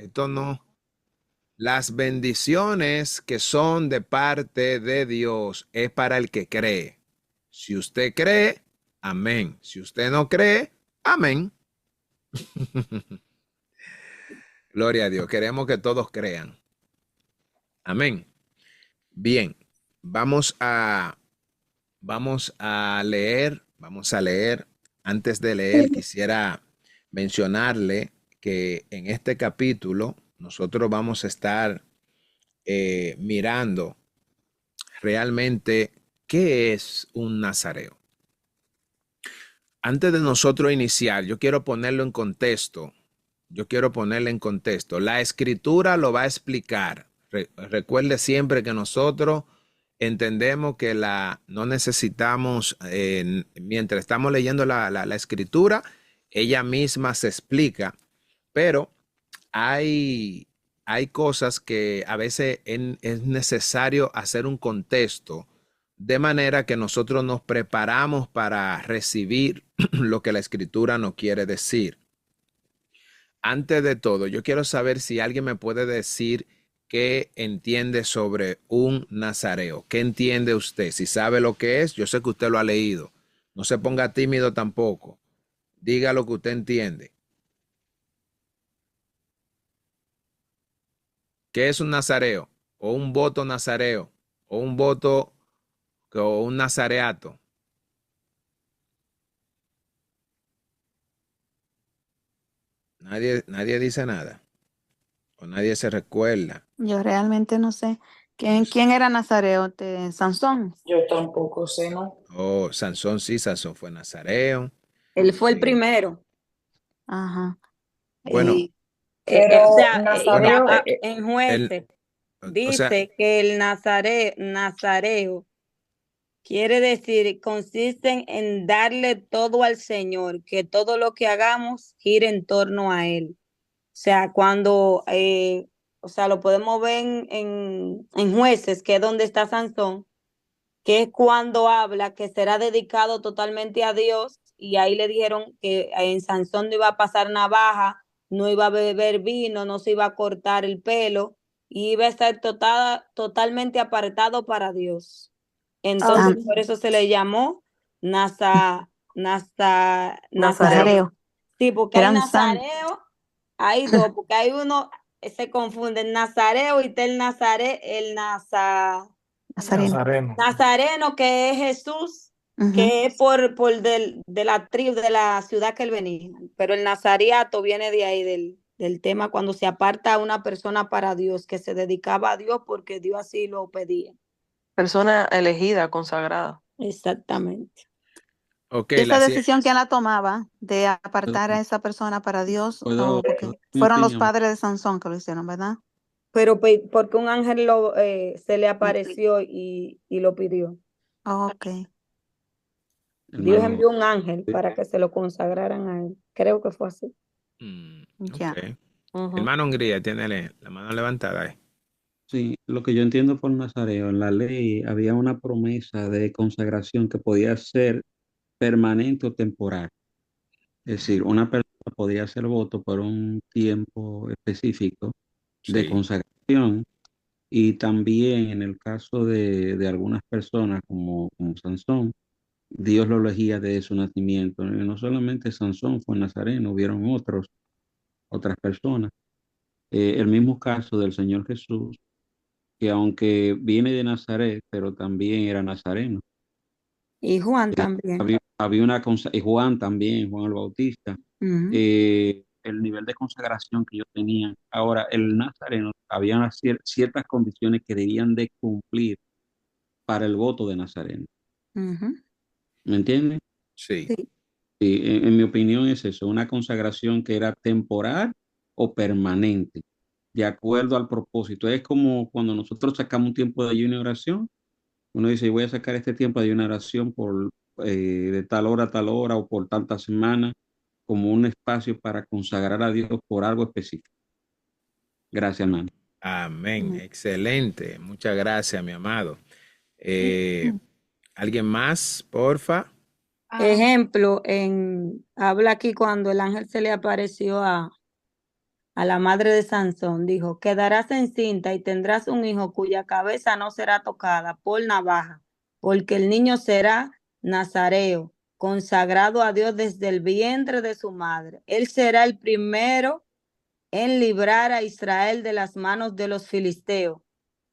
Esto no. Las bendiciones que son de parte de Dios es para el que cree. Si usted cree, amén. Si usted no cree, amén. Gloria a Dios. Queremos que todos crean. Amén. Bien, vamos a, vamos a leer. Antes de leer, quisiera mencionarle que en este capítulo nosotros vamos a estar mirando realmente qué es un nazareo. Antes de nosotros iniciar, yo quiero ponerlo en contexto. Yo quiero ponerle en contexto. La escritura lo va a explicar. Recuerde siempre que nosotros entendemos que no necesitamos, mientras estamos leyendo la escritura, ella misma se explica, pero hay, hay cosas que a veces es necesario hacer un contexto de manera que nosotros nos preparamos para recibir lo que la escritura nos quiere decir. Antes de todo, yo quiero saber si alguien me puede decir qué entiende sobre un nazareo. ¿Qué entiende usted? Si sabe lo que es, yo sé que usted lo ha leído. No se ponga tímido tampoco. Diga lo que usted entiende. ¿Qué es un nazareo? ¿O un voto nazareo? ¿O un voto o un nazareato? Nadie dice nada. O nadie se recuerda. Yo realmente no sé. ¿Quién era Nazareo? Sansón. Yo tampoco sé, ¿no? Oh, Sansón sí, Sansón fue nazareo. Él fue el Eh, primero. Ajá. bueno, Eh, O Pero sea, bueno, Nazareo, en el, jueces o sea, dice que el nazareo quiere decir, consiste en darle todo al Señor, que todo lo que hagamos gire en torno a Él. O sea, o sea, lo podemos ver en jueces, que es donde está Sansón, que es cuando habla que será dedicado totalmente a Dios, y ahí le dijeron que en Sansón no iba a pasar navaja, no iba a beber vino, no se iba a cortar el pelo, y iba a estar totalmente apartado para Dios. Entonces, Tam- por eso se le llamó Nazareo. Nazareo. Nazareo. Sí, porque Era hay un santo. Nazareo, hay dos, porque hay uno, se confunde el Nazareo y está Nazareno. Nazareno. Nazareno, que es Jesús, Ujú. que es de la tribu, de la ciudad que él venía. Pero el nazareato viene de ahí, del tema cuando se aparta a una persona para Dios, que se dedicaba a Dios porque Dios así lo pedía. Persona elegida, consagrada. Exactamente. ok, ¿Y esa decisión quién la tomaba de Puedo, apartar a esa persona para Dios? puedo O dar porque mi fueron los opinión. padres de Sansón que lo hicieron, ¿verdad? Pero porque un ángel se le apareció y lo pidió. Ok. Dios Hermano, envió un ángel para que se lo consagraran a él. Creo que fue así. ok. Ya. Ujú. Hermano Hungría, tiene la mano levantada ahí. sí, lo que yo entiendo por Nazareo, en la ley había una promesa de consagración que podía ser permanente o temporal. Es decir, una persona podía hacer voto por un tiempo específico de Sí, consagración y también en el caso de algunas personas como Sansón, Dios lo elegía desde su nacimiento. Y no solamente Sansón fue nazareno, hubieron otras personas. El mismo caso del Señor Jesús, que aunque viene de Nazaret, pero también era nazareno. Y Juan también. Había y Juan también, Juan el Bautista, Ujú. el nivel de consagración que ellos tenían. Ahora, el nazareno, había ciertas condiciones que debían de cumplir para el voto de nazareno. Ujú. ¿Me entienden? sí. Sí. Sí, en mi opinión es eso, una consagración que era temporal o permanente, de acuerdo al propósito. Es como cuando nosotros sacamos un tiempo de ayuno y oración. Uno dice, voy a sacar este tiempo de una oración de tal hora o por tantas semanas, como un espacio para consagrar a Dios por algo específico. Gracias, hermano. Amén. Ujú. Excelente. Muchas gracias, mi amado. Eh, ¿Alguien más, porfa? Ejemplo, habla aquí cuando el ángel se le apareció a la madre de Sansón, dijo, quedarás encinta y tendrás un hijo cuya cabeza no será tocada por navaja, porque el niño será nazareo, consagrado a Dios desde el vientre de su madre. Él será el primero en librar a Israel de las manos de los filisteos.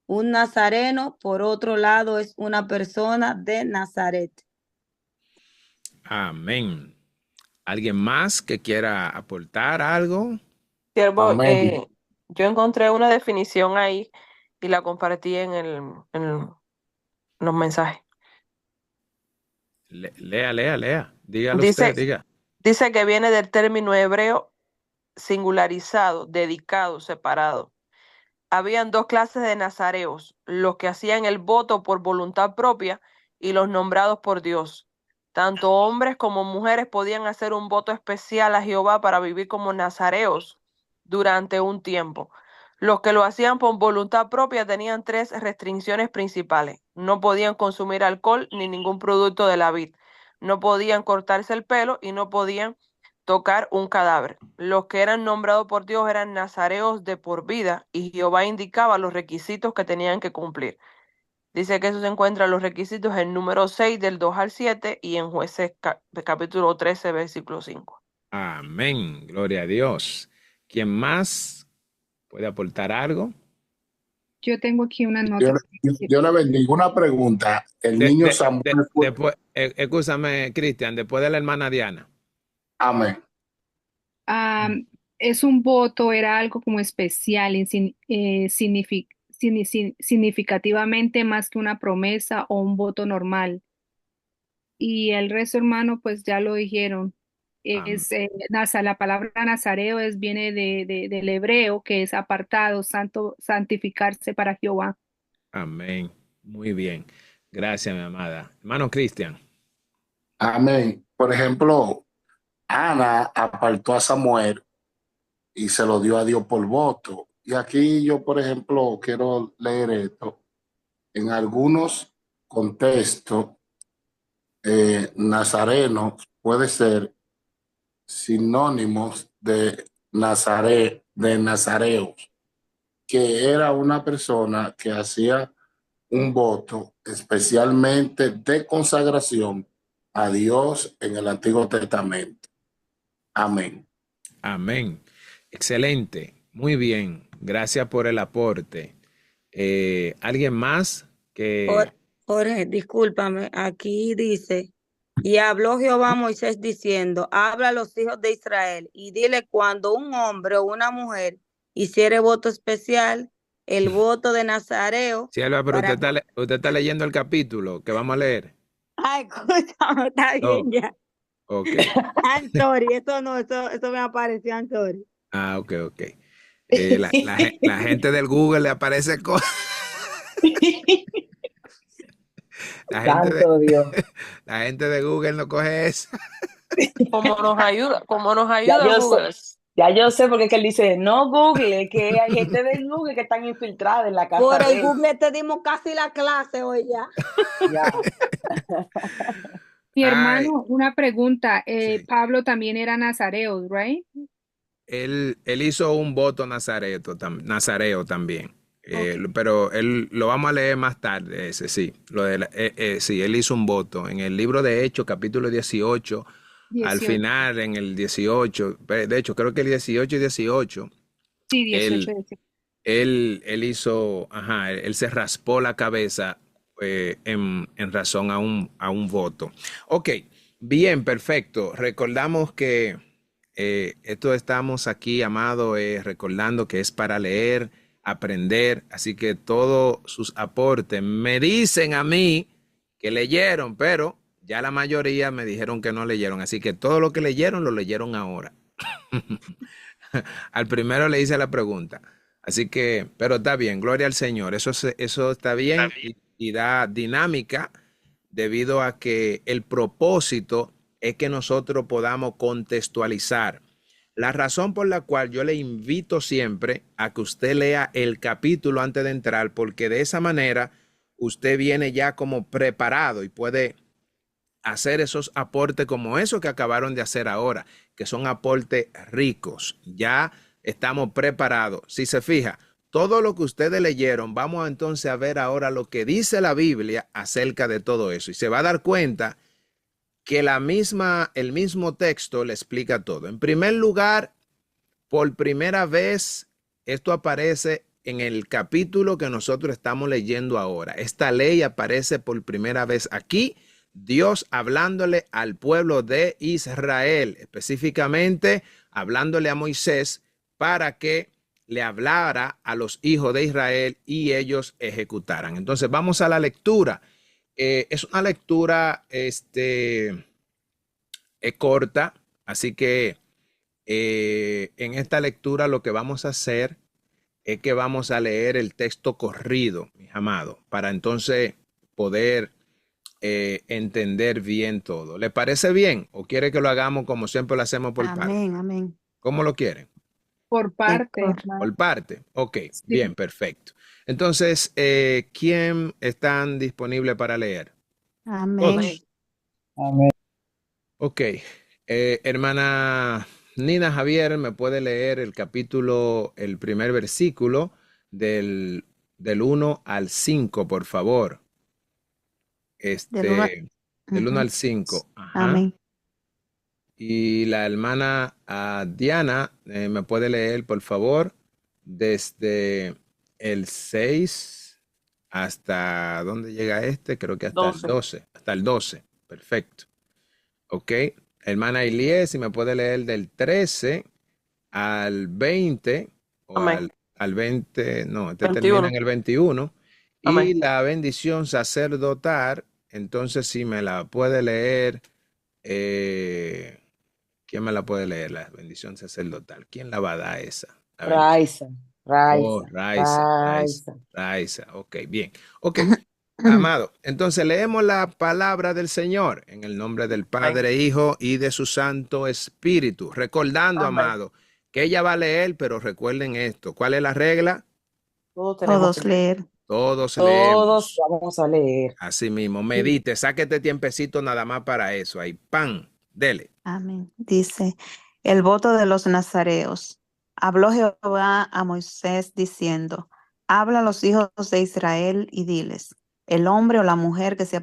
Un nazareno, por otro lado, es una persona de Nazaret. Amén. ¿Alguien más que quiera aportar algo? Siervo, Amén. yo encontré una definición ahí y la compartí en los mensajes. Lea. Dígalo usted, Dice, diga. dice que viene del término hebreo singularizado, dedicado, separado. Habían dos clases de nazareos, los que hacían el voto por voluntad propia y los nombrados por Dios. Tanto hombres como mujeres podían hacer un voto especial a Jehová para vivir como nazareos durante un tiempo. Los que lo hacían por voluntad propia tenían tres restricciones principales. No podían consumir alcohol ni ningún producto de la vid. No podían cortarse el pelo y no podían tocar un cadáver. Los que eran nombrados por Dios eran nazareos de por vida y Jehová indicaba los requisitos que tenían que cumplir. Dice que eso se encuentra en los requisitos en número 6 del 2 al 7 y en Jueces capítulo 13 versículo 5. Amén. Gloria a Dios. ¿Quién más puede aportar algo? Yo tengo aquí una nota. Yo le bendigo. Una pregunta. El niño Samuel fue. Después, escúchame, Cristian, después de la hermana Diana. Amén. Es un voto, era algo como especial, significativamente más que una promesa o un voto normal. Y el resto, hermano, pues ya lo dijeron. Es la palabra nazareo viene del hebreo, que es apartado, santo, santificarse para Jehová. Amén. Muy bien. Gracias, mi amada. Hermano Cristian. Amén. Por ejemplo, Ana apartó a Samuel y se lo dio a Dios por voto. Y aquí yo, por ejemplo, quiero leer esto. En algunos contextos, nazareno puede ser sinónimos de nazareos, que era una persona que hacía un voto especialmente de consagración a Dios en el Antiguo Testamento. Amén. Amén. Excelente. Muy bien. Gracias por el aporte. ¿Alguien más que... Jorge, discúlpame, aquí dice, y habló Jehová a Moisés diciendo, habla a los hijos de Israel y dile cuando un hombre o una mujer hiciere voto especial, el voto de Nazareo. Sí, Alba, pero usted está leyendo el capítulo que vamos a leer. Ay, escúchame, está bien ya. Ok. I'm sorry, eso me apareció, I'm sorry. Ok. La gente del Google le aparece cosas. La gente de Google no coge eso. ¿Cómo nos ayuda Google? Ya yo sé porque es que él dice, no Google, que hay gente del Google que están infiltrada en la casa. Por el Google te dimos casi la clase hoy ya. Mi hermano, una pregunta. Sí. Pablo también era nazareo, ¿right? Él hizo un voto nazareo también. Pero lo vamos a leer más tarde, ese sí. Sí, él hizo un voto en el libro de Hechos, capítulo 18. Al final, en el 18, de hecho, creo que el 18 y 18. Sí, 18. Él hizo, él se raspó la cabeza en razón a un voto. Ok, bien, perfecto. Recordamos que esto estamos aquí, amado, recordando que es para leer, aprender, así que todos sus aportes me dicen a mí que leyeron, pero ya la mayoría me dijeron que no leyeron, así que todo lo que leyeron lo leyeron ahora. Al primero le hice la pregunta, así que, pero está bien, gloria al Señor, eso está bien y da dinámica debido a que el propósito es que nosotros podamos contextualizar. La razón por la cual yo le invito siempre a que usted lea el capítulo antes de entrar, porque de esa manera usted viene ya como preparado y puede hacer esos aportes como esos que acabaron de hacer ahora, que son aportes ricos. Ya estamos preparados. Si se fija, todo lo que ustedes leyeron, vamos entonces a ver ahora lo que dice la Biblia acerca de todo eso. Y se va a dar cuenta que el mismo texto le explica todo. En primer lugar, por primera vez, esto aparece en el capítulo que nosotros estamos leyendo ahora. Esta ley aparece por primera vez aquí, Dios hablándole al pueblo de Israel, específicamente hablándole a Moisés para que le hablara a los hijos de Israel y ellos ejecutaran. Entonces vamos a la lectura. Es una lectura corta, así que en esta lectura lo que vamos a hacer es que vamos a leer el texto corrido, mis amados, para entonces poder entender bien todo. ¿Le parece bien? ¿O quiere que lo hagamos como siempre lo hacemos por parte? Amén, amén. ¿Cómo lo quieren? Por parte. Por parte. Ok, Sí. bien, perfecto. Entonces, ¿quién están disponible para leer? Amén. Todos. Ok, hermana Nina Javier, ¿me puede leer el capítulo, el primer versículo del 1 al 5, por favor? Del 1 al 5. Ajá. Amén. Y la hermana Diana, ¿me puede leer, por favor, desde el 6 hasta, ¿dónde llega este? Creo que hasta 12. el 12. Hasta el 12. Perfecto. Ok. Hermana Ilies, si me puede leer del 13 al 20, o Amén. al 20, no, este 21. termina en el 21. Y Amén. la bendición sacerdotal, entonces si me la puede leer, ¿quién me la puede leer? La bendición sacerdotal. ¿Quién la va a dar esa? La bendición. Raiza, Oh, Raiza. Ok, bien. Ok, Mm. amado. Entonces leemos la palabra del Señor en el nombre del Padre, Hijo y de su Santo Espíritu. Recordando, Amén. amado, que ella va a leer, pero recuerden esto. ¿Cuál es la regla? Todos tenemos Todos que leer. Todos Todos leemos. vamos a leer. Así mismo, medite, sáquete tiempecito nada más para eso. Ahí, pan, dele. Amén. Dice, el voto de los nazareos. Habló Jehová a Moisés diciendo, habla a los hijos de Israel y diles, el hombre o la mujer que se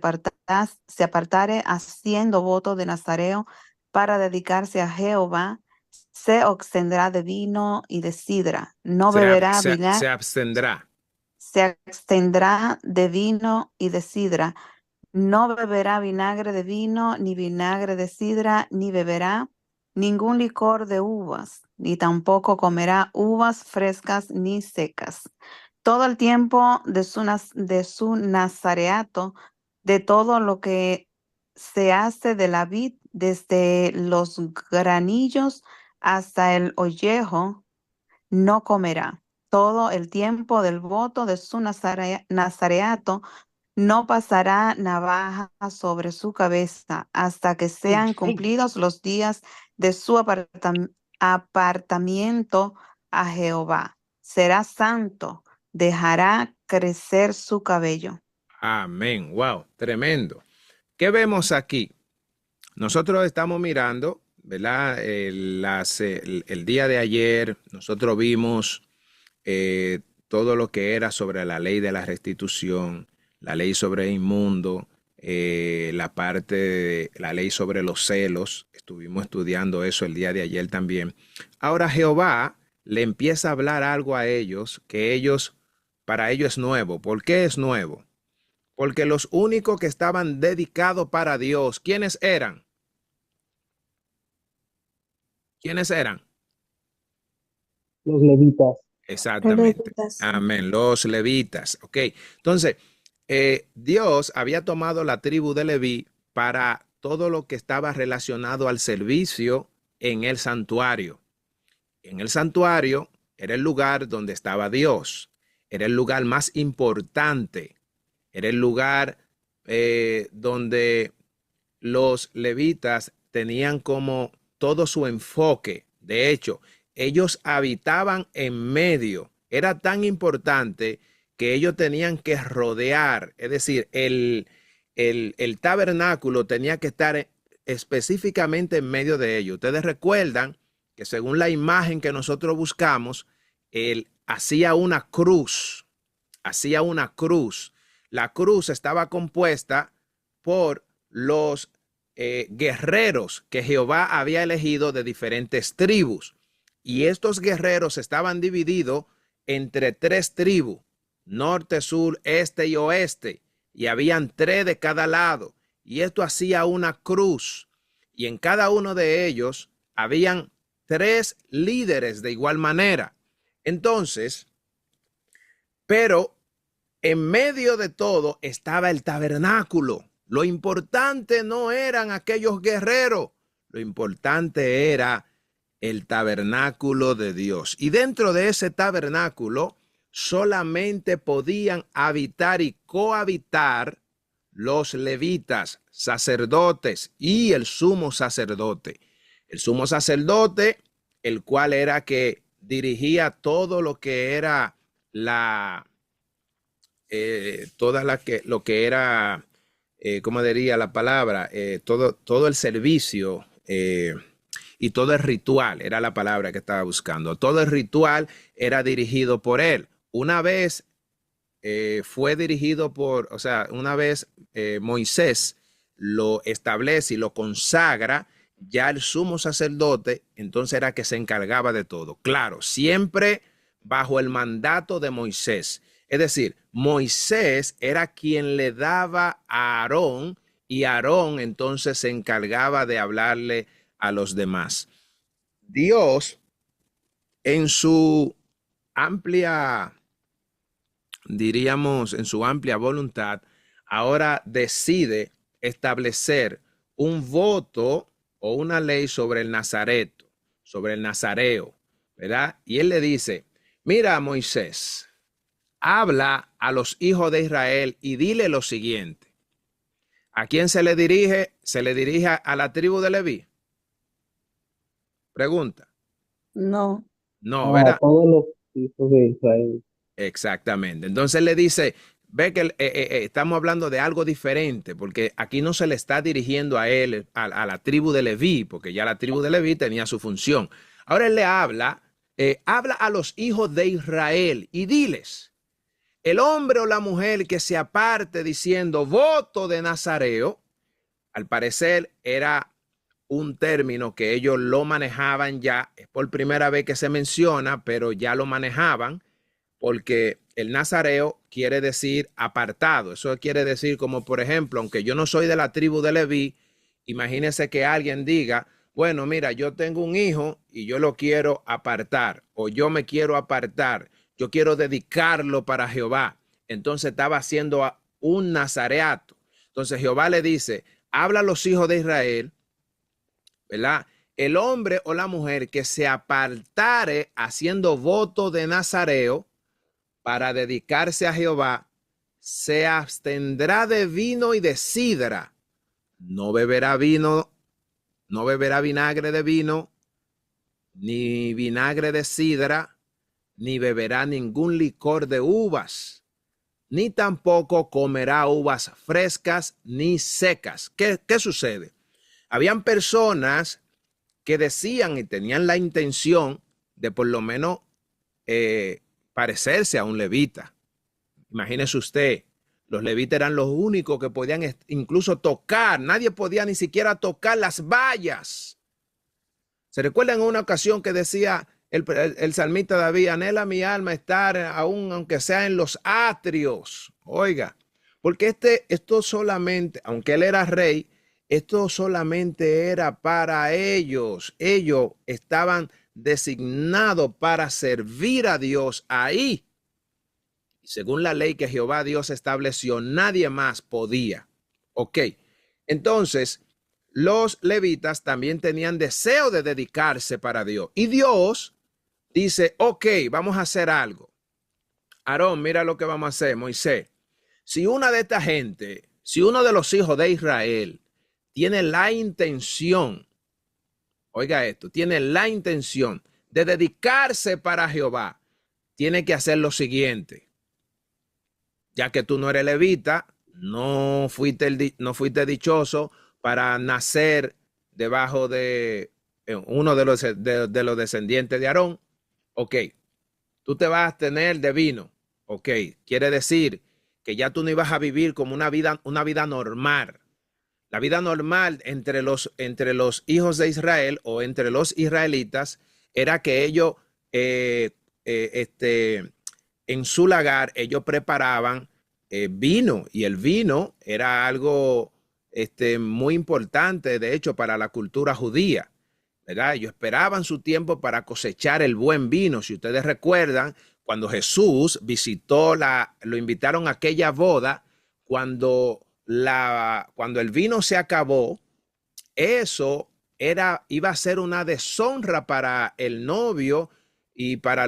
apartare haciendo voto de nazareo para dedicarse a Jehová, se abstendrá de vino y de sidra, no beberá Se abstendrá. se abstendrá de vino y de sidra, no beberá vinagre de vino, ni vinagre de sidra, ni beberá ningún licor de uvas, ni tampoco comerá uvas frescas ni secas. Todo el tiempo de su nazareato, de todo lo que se hace de la vid, desde los granillos hasta el ollejo, no comerá. Todo el tiempo del voto de su nazareato, no pasará navaja sobre su cabeza hasta que sean Ay. cumplidos los días de su apartamiento a Jehová. Será santo, dejará crecer su cabello. Amén. Wow, tremendo. ¿Qué vemos aquí? Nosotros estamos mirando, ¿verdad? El día de ayer nosotros vimos todo lo que era sobre la ley de la restitución, la ley sobre inmundo, la parte de la ley sobre los celos. Estuvimos estudiando eso el día de ayer también. Ahora Jehová le empieza a hablar algo a ellos que para ellos es nuevo. ¿Por qué es nuevo? Porque los únicos que estaban dedicados para Dios, ¿quiénes eran? ¿Quiénes eran? Los levitas. Exactamente. Levitas. Amén. Los levitas. Ok. Entonces, Dios había tomado la tribu de Leví para todo lo que estaba relacionado al servicio en el santuario. En el santuario era el lugar donde estaba Dios. Era el lugar más importante. Era el lugar donde los levitas tenían como todo su enfoque. De hecho, ellos habitaban en medio. Era tan importante que ellos tenían que rodear, es decir, el tabernáculo tenía que estar específicamente en medio de ellos. Ustedes recuerdan que según la imagen que nosotros buscamos, él hacía una cruz, hacía una cruz. La cruz estaba compuesta por los guerreros que Jehová había elegido de diferentes tribus. Y estos guerreros estaban divididos entre 3 tribus, norte, sur, este y oeste. Y habían 3 de cada lado. Y esto hacía una cruz. Y en cada uno de ellos habían 3 líderes de igual manera. Entonces, pero en medio de todo estaba el tabernáculo. Lo importante no eran aquellos guerreros. Lo importante era el tabernáculo de Dios. Y dentro de ese tabernáculo solamente podían habitar y cohabitar los levitas, sacerdotes y el sumo sacerdote. El sumo sacerdote, el cual era que dirigía todo lo que era lo que era, ¿cómo diría la palabra? Todo el servicio y todo el ritual, era la palabra que estaba buscando. Todo el ritual era dirigido por él. Una vez fue dirigido una vez Moisés lo establece y lo consagra, ya el sumo sacerdote entonces era que se encargaba de todo. Claro, siempre bajo el mandato de Moisés. Es decir, Moisés era quien le daba a Aarón y Aarón entonces se encargaba de hablarle a los demás. Dios, en su amplia, diríamos, en su amplia voluntad, ahora decide establecer un voto o una ley sobre el nazareto, sobre el nazareo, ¿verdad? Y él le dice, mira, Moisés, habla a los hijos de Israel y dile lo siguiente. ¿A quién se le dirige? ¿Se le dirige a la tribu de Leví? Pregunta. No. No, ¿verdad? A todos los hijos de Israel. Exactamente. Entonces le dice, ve que estamos hablando de algo diferente, porque aquí no se le está dirigiendo a él, a la tribu de Leví, porque ya la tribu de Leví tenía su función. Ahora él le habla a los hijos de Israel y diles, el hombre o la mujer que se aparte diciendo voto de nazareo, al parecer era un término que ellos lo manejaban ya, es por primera vez que se menciona, pero ya lo manejaban, porque el nazareo quiere decir apartado. Eso quiere decir como, por ejemplo, aunque yo no soy de la tribu de Leví, imagínese que alguien diga, bueno, mira, yo tengo un hijo y yo lo quiero apartar, o yo me quiero apartar, yo quiero dedicarlo para Jehová. Entonces estaba haciendo un nazareato. Entonces Jehová le dice, habla a los hijos de Israel, ¿verdad? El hombre o la mujer que se apartare haciendo voto de nazareo para dedicarse a Jehová, se abstendrá de vino y de sidra. No beberá vino, no beberá vinagre de vino, ni vinagre de sidra, ni beberá ningún licor de uvas, ni tampoco comerá uvas frescas ni secas. ¿Qué sucede? Habían personas que decían y tenían la intención de por lo menos parecerse a un levita. Imagínese usted, los levitas eran los únicos que podían incluso tocar, nadie podía ni siquiera tocar las vallas. ¿Se recuerdan en una ocasión que decía el salmista David, anhela mi alma estar aún aunque sea en los atrios? Oiga, porque esto solamente, aunque él era rey, esto solamente era para ellos. Ellos estaban designados para servir a Dios ahí. Según la ley que Jehová Dios estableció, nadie más podía. Ok, entonces los levitas también tenían deseo de dedicarse para Dios. Y Dios dice, ok, vamos a hacer algo. Aarón, mira lo que vamos a hacer, Moisés. Si una de esta gente, si uno de los hijos de Israel tiene la intención, oiga esto, tiene la intención de dedicarse para Jehová, tiene que hacer lo siguiente. Ya que tú no eres levita, no fuiste dichoso para nacer debajo de uno de los descendientes de Aarón, ok, tú te vas a tener de vino, ok, quiere decir que ya tú no ibas a vivir como una vida normal. La vida normal entre los hijos de Israel o entre los israelitas era que ellos, eh, en su lagar, ellos preparaban vino, y el vino era algo muy importante, de hecho, para la cultura judía, ¿verdad? Ellos esperaban su tiempo para cosechar el buen vino. Si ustedes recuerdan, cuando Jesús lo invitaron a aquella boda, cuando el vino se acabó, eso iba a ser una deshonra para el novio y para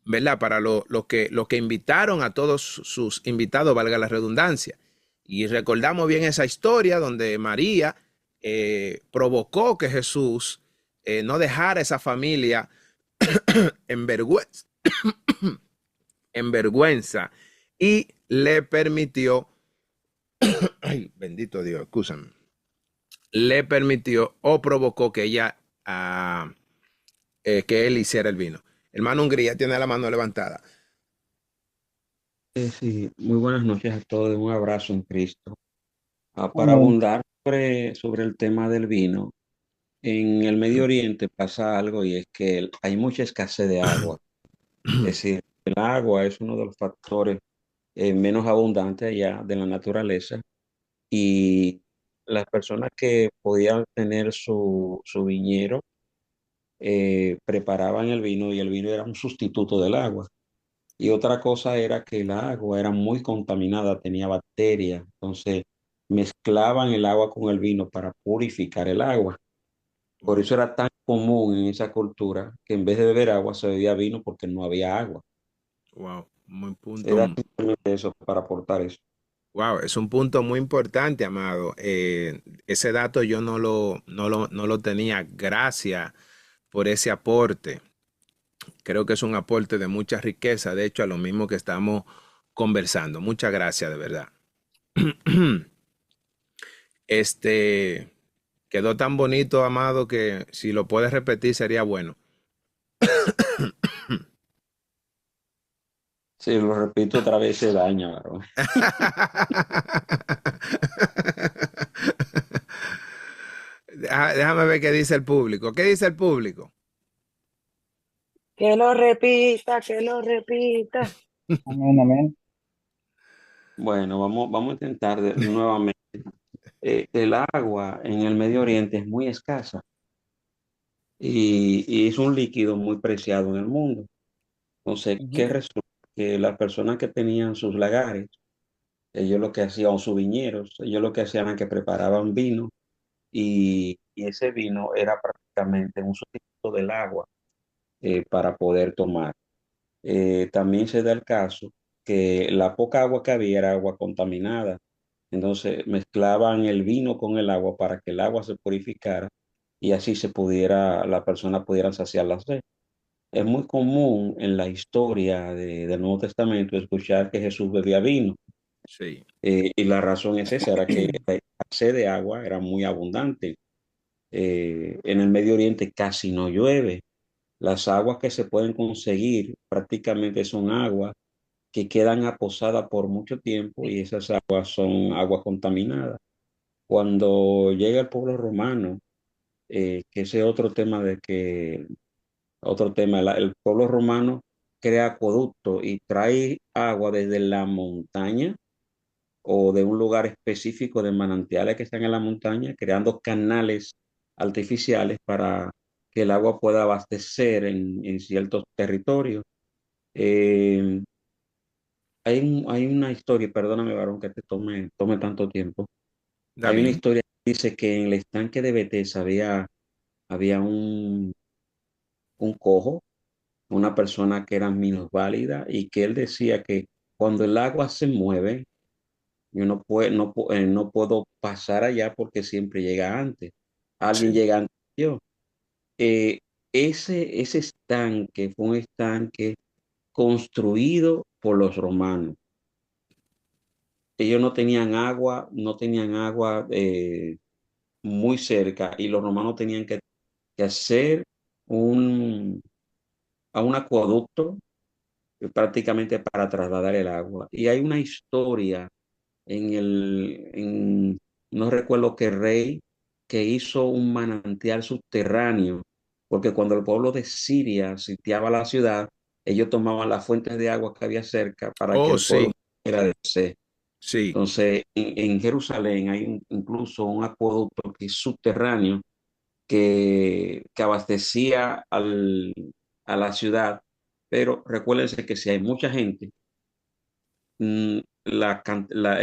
¿verdad? Para los que invitaron a todos sus invitados, valga la redundancia. Y recordamos bien esa historia donde María provocó que Jesús no dejara esa familia en vergüenza, en vergüenza, y le permitió, ay, bendito Dios, escúchame, le permitió o provocó que que él hiciera el vino. Hermano Hungría tiene la mano levantada. Sí, muy buenas noches a todos, un abrazo en Cristo. Para Amén. abundar sobre el tema del vino, en el Medio Oriente pasa algo y es que hay mucha escasez de agua. Es decir, el agua es uno de los factores menos abundantes allá de la naturaleza, y las personas que podían tener su viñero preparaban el vino, y el vino era un sustituto del agua. Y otra cosa era que el agua era muy contaminada, tenía bacterias, entonces mezclaban el agua con el vino para purificar el agua. Por eso era tan común en esa cultura que en vez de beber agua se bebía vino porque no había agua. Wow, muy punto. Era simplemente eso, para aportar eso. Wow, es un punto muy importante, amado. Ese dato yo no lo tenía. Gracias por ese aporte. Creo que es un aporte de mucha riqueza, de hecho, a lo mismo que estamos conversando. Muchas gracias, de verdad. Este quedó tan bonito, amado, que si lo puedes repetir sería bueno. Si lo repito otra vez se daña, varón. Déjame ver qué dice el público. ¿Qué dice el público? Que lo repita, que lo repita. Amén, amén. Bueno, vamos a intentar nuevamente. El agua en el Medio Oriente es muy escasa, y es un líquido muy preciado en el mundo. Entonces, ¿qué Ujú. resulta? Que las personas que tenían sus lagares, ellos lo que hacían, o sus viñeros, ellos lo que hacían era que preparaban vino, y ese vino era prácticamente un sustituto del agua para poder tomar. También se da el caso que la poca agua que había era agua contaminada. Entonces mezclaban el vino con el agua para que el agua se purificara, y así la persona pudiera saciar la sed. Es muy común en la historia del Nuevo Testamento escuchar que Jesús bebía vino. Sí. Y la razón es esa, era que la sed de agua era muy abundante. En el Medio Oriente casi no llueve. Las aguas que se pueden conseguir prácticamente son aguas que quedan aposadas por mucho tiempo, y esas aguas son aguas contaminadas. Cuando llega el pueblo romano, que ese es otro tema, el pueblo romano crea acueductos y trae agua desde la montaña o de un lugar específico de manantiales que están en la montaña, creando canales artificiales para que el agua pueda abastecer en ciertos territorios. Eh, hay una historia, perdóname, varón, que te tome tanto tiempo. Está Hay una bien. historia que dice que en el estanque de Bethesda había un cojo, una persona que era minusválida, y que él decía que cuando el agua se mueve, yo no puedo pasar allá porque siempre llega antes. Alguien Sí. llega antes que yo. Eh, ese estanque fue un estanque construido por los romanos. Ellos no tenían agua muy cerca y los romanos tenían que hacer un, a un acueducto prácticamente para trasladar el agua. Y hay una historia no recuerdo qué rey, que hizo un manantial subterráneo, porque cuando el pueblo de Siria sitiaba la ciudad, ellos tomaban las fuentes de agua que había cerca para que Oh, el pueblo sí, era de sed. sí. Entonces, en Jerusalén hay incluso un acueducto que es subterráneo que abastecía a la ciudad, pero recuérdense que si hay mucha gente, la, can- la-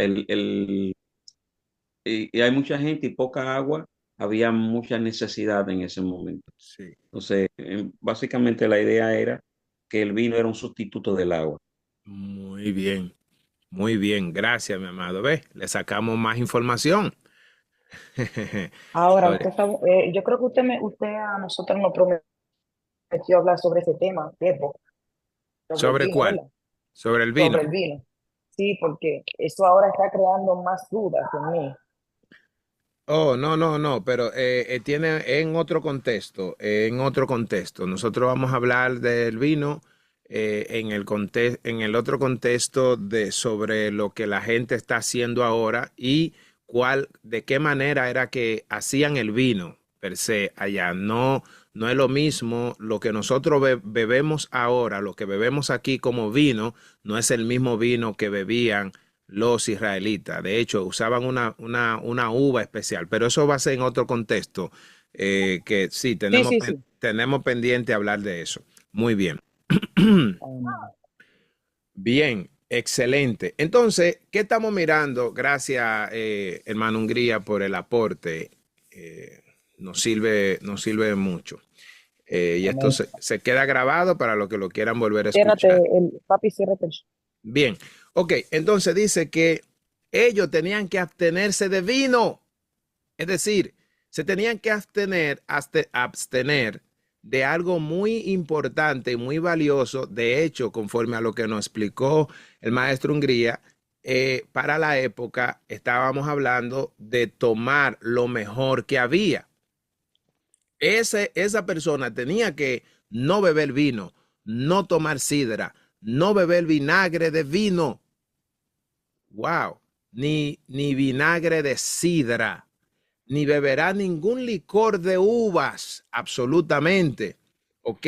y hay mucha gente y poca agua, había mucha necesidad en ese momento. Sí. Entonces, básicamente la idea era que el vino era un sustituto del agua. Muy bien, muy bien. Gracias, mi amado. ¿Ves? Le sacamos más información. Ahora, Gloria. usted sabe, yo creo que usted a nosotros nos prometió hablar sobre ese tema, tiempo, sobre el ¿Sobre vino, cuál? ¿verdad? Sobre el Sobre vino. el vino. Sí, porque eso ahora está creando más dudas en mí. Oh, no, no, no, pero tiene en otro contexto. Nosotros vamos a hablar del vino en el otro contexto de sobre lo que la gente está haciendo ahora y de qué manera era que hacían el vino per se allá. No, no es lo mismo lo que nosotros bebemos ahora, lo que bebemos aquí como vino, no es el mismo vino que bebían los israelitas. De hecho, usaban una uva especial, pero eso va a ser en otro contexto, que sí, Sí, sí, sí. tenemos pendiente hablar de eso. Muy bien. Um, Bien, excelente. Entonces, ¿qué estamos mirando? Gracias, hermano Hungría, por el aporte. Eh, nos sirve mucho. Y esto amén. se queda grabado para los que lo quieran volver a Ciérrate, escuchar. papi, ciérrate el Bien, ok, entonces dice que ellos tenían que abstenerse de vino, es decir, se tenían que abstener de algo muy importante y muy valioso. De hecho, conforme a lo que nos explicó el maestro Hungría, para la época estábamos hablando de tomar lo mejor que había. Esa persona tenía que no beber vino, no tomar sidra, no beber vinagre de vino. Wow. Ni vinagre de sidra, ni beberá ningún licor de uvas, absolutamente. ¿Ok?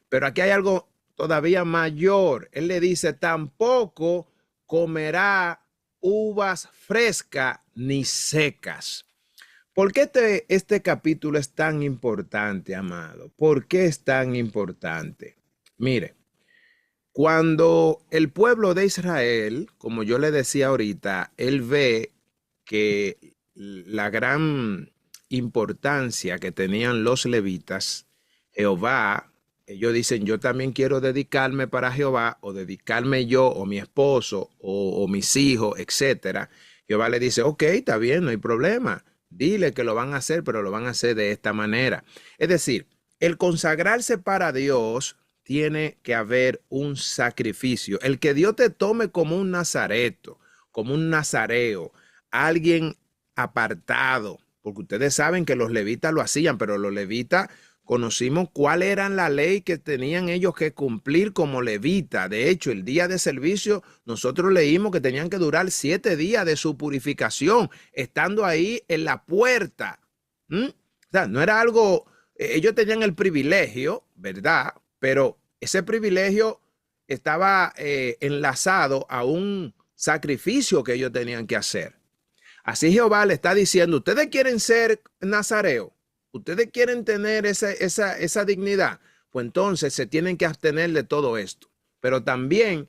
Pero aquí hay algo todavía mayor. Él le dice, tampoco comerá uvas frescas ni secas. ¿Por qué este capítulo es tan importante, amado? ¿Por qué es tan importante? Mire, cuando el pueblo de Israel, como yo le decía ahorita, él ve que la gran importancia que tenían los levitas, Jehová, ellos dicen, yo también quiero dedicarme para Jehová, o dedicarme yo, o mi esposo, o mis hijos, etcétera. Jehová le dice, ok, está bien, no hay problema. Dile que lo van a hacer, pero lo van a hacer de esta manera. Es decir, el consagrarse para Dios tiene que haber un sacrificio. El que Dios te tome como un nazareto, como un nazareo, alguien apartado, porque ustedes saben que los levitas lo hacían, pero los levitas conocimos cuál era la ley que tenían ellos que cumplir como levita. De hecho, el día de servicio, nosotros leímos que tenían que durar 7 días de su purificación, estando ahí en la puerta. ¿Mm? O sea, no era algo, ellos tenían el privilegio, ¿verdad? Pero ese privilegio estaba enlazado a un sacrificio que ellos tenían que hacer. Así Jehová le está diciendo, ustedes quieren ser nazareo, ustedes quieren tener esa dignidad, pues entonces se tienen que abstener de todo esto. Pero también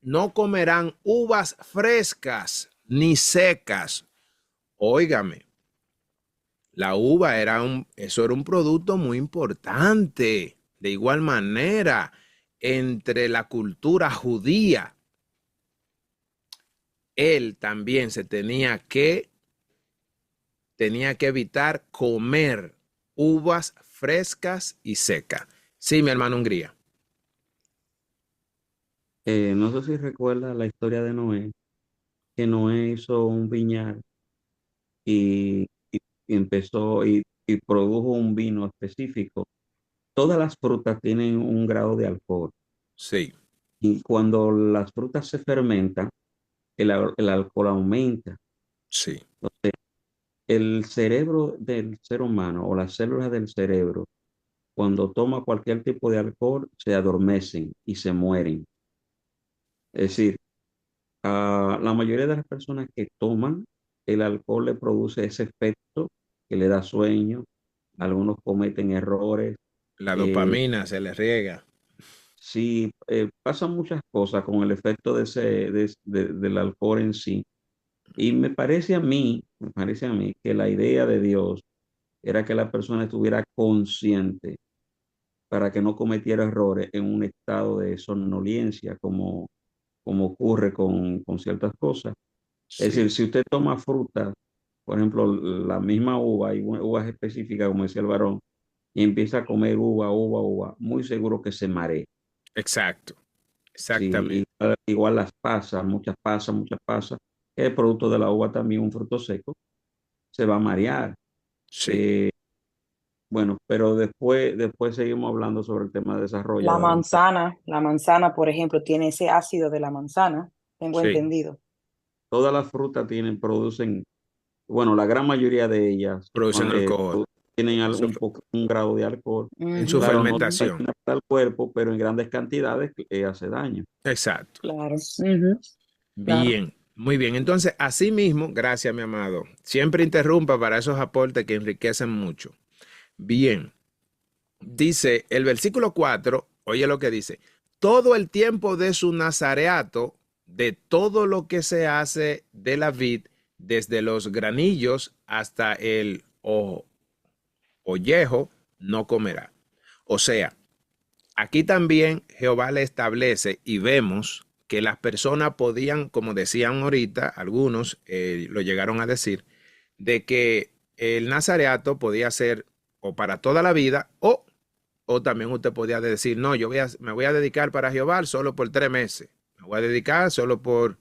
no comerán uvas frescas ni secas. Óigame, la uva eso era un producto muy importante. De igual manera, entre la cultura judía, él también tenía que evitar comer uvas frescas y secas. Sí, mi hermano Hungría. No sé si recuerda la historia de Noé, que Noé hizo un viñar y empezó y produjo un vino específico. Todas las frutas tienen un grado de alcohol. Sí, Y cuando las frutas se fermentan, el alcohol aumenta. sí, El cerebro del ser humano o las células del cerebro, cuando toma cualquier tipo de alcohol, se adormecen y se mueren. Es decir, a la mayoría de las personas que toman, el alcohol le produce ese efecto que le da sueño. Algunos cometen errores. la eh, dopamina se le riega. sí, pasan muchas cosas con el efecto del alcohol en sí. Y me parece a mí que la idea de Dios era que la persona estuviera consciente para que no cometiera errores en un estado de somnolencia, como ocurre con ciertas cosas. Es Sí, decir, si usted toma fruta, por ejemplo, la misma uva, y uvas específicas, como decía el varón, y empieza a comer uva, muy seguro que se marea. exacto, Sí, exactamente. igual muchas pasas, que es producto de la uva también, un fruto seco, se va a marear. Sí. Eh, bueno, pero después seguimos hablando sobre el tema de desarrollo. Adelante. La manzana, por ejemplo, tiene ese ácido de la manzana, tengo Sí, entendido. Todas las frutas producen, bueno, la gran mayoría de ellas producen alcohol tienen en su, un grado de alcohol. en su Ujú, Claro, no fermentación. dañina para el cuerpo, pero en grandes cantidades hace daño. Exacto. claro, ujú, claro. Bien, muy bien. Entonces, así mismo, gracias, mi amado. Siempre interrumpa para esos aportes que enriquecen mucho. Bien, dice el versículo 4. Oye lo que dice, todo el tiempo de su nazareato, de todo lo que se hace de la vid, desde los granillos hasta el ollejo, no comerá. O sea, aquí también Jehová le establece y vemos que las personas podían, como decían ahorita, algunos lo llegaron a decir, de que el nazareato podía ser o para toda la vida o también usted podía decir, no, me voy a dedicar para Jehová solo por 3 meses, me voy a dedicar solo por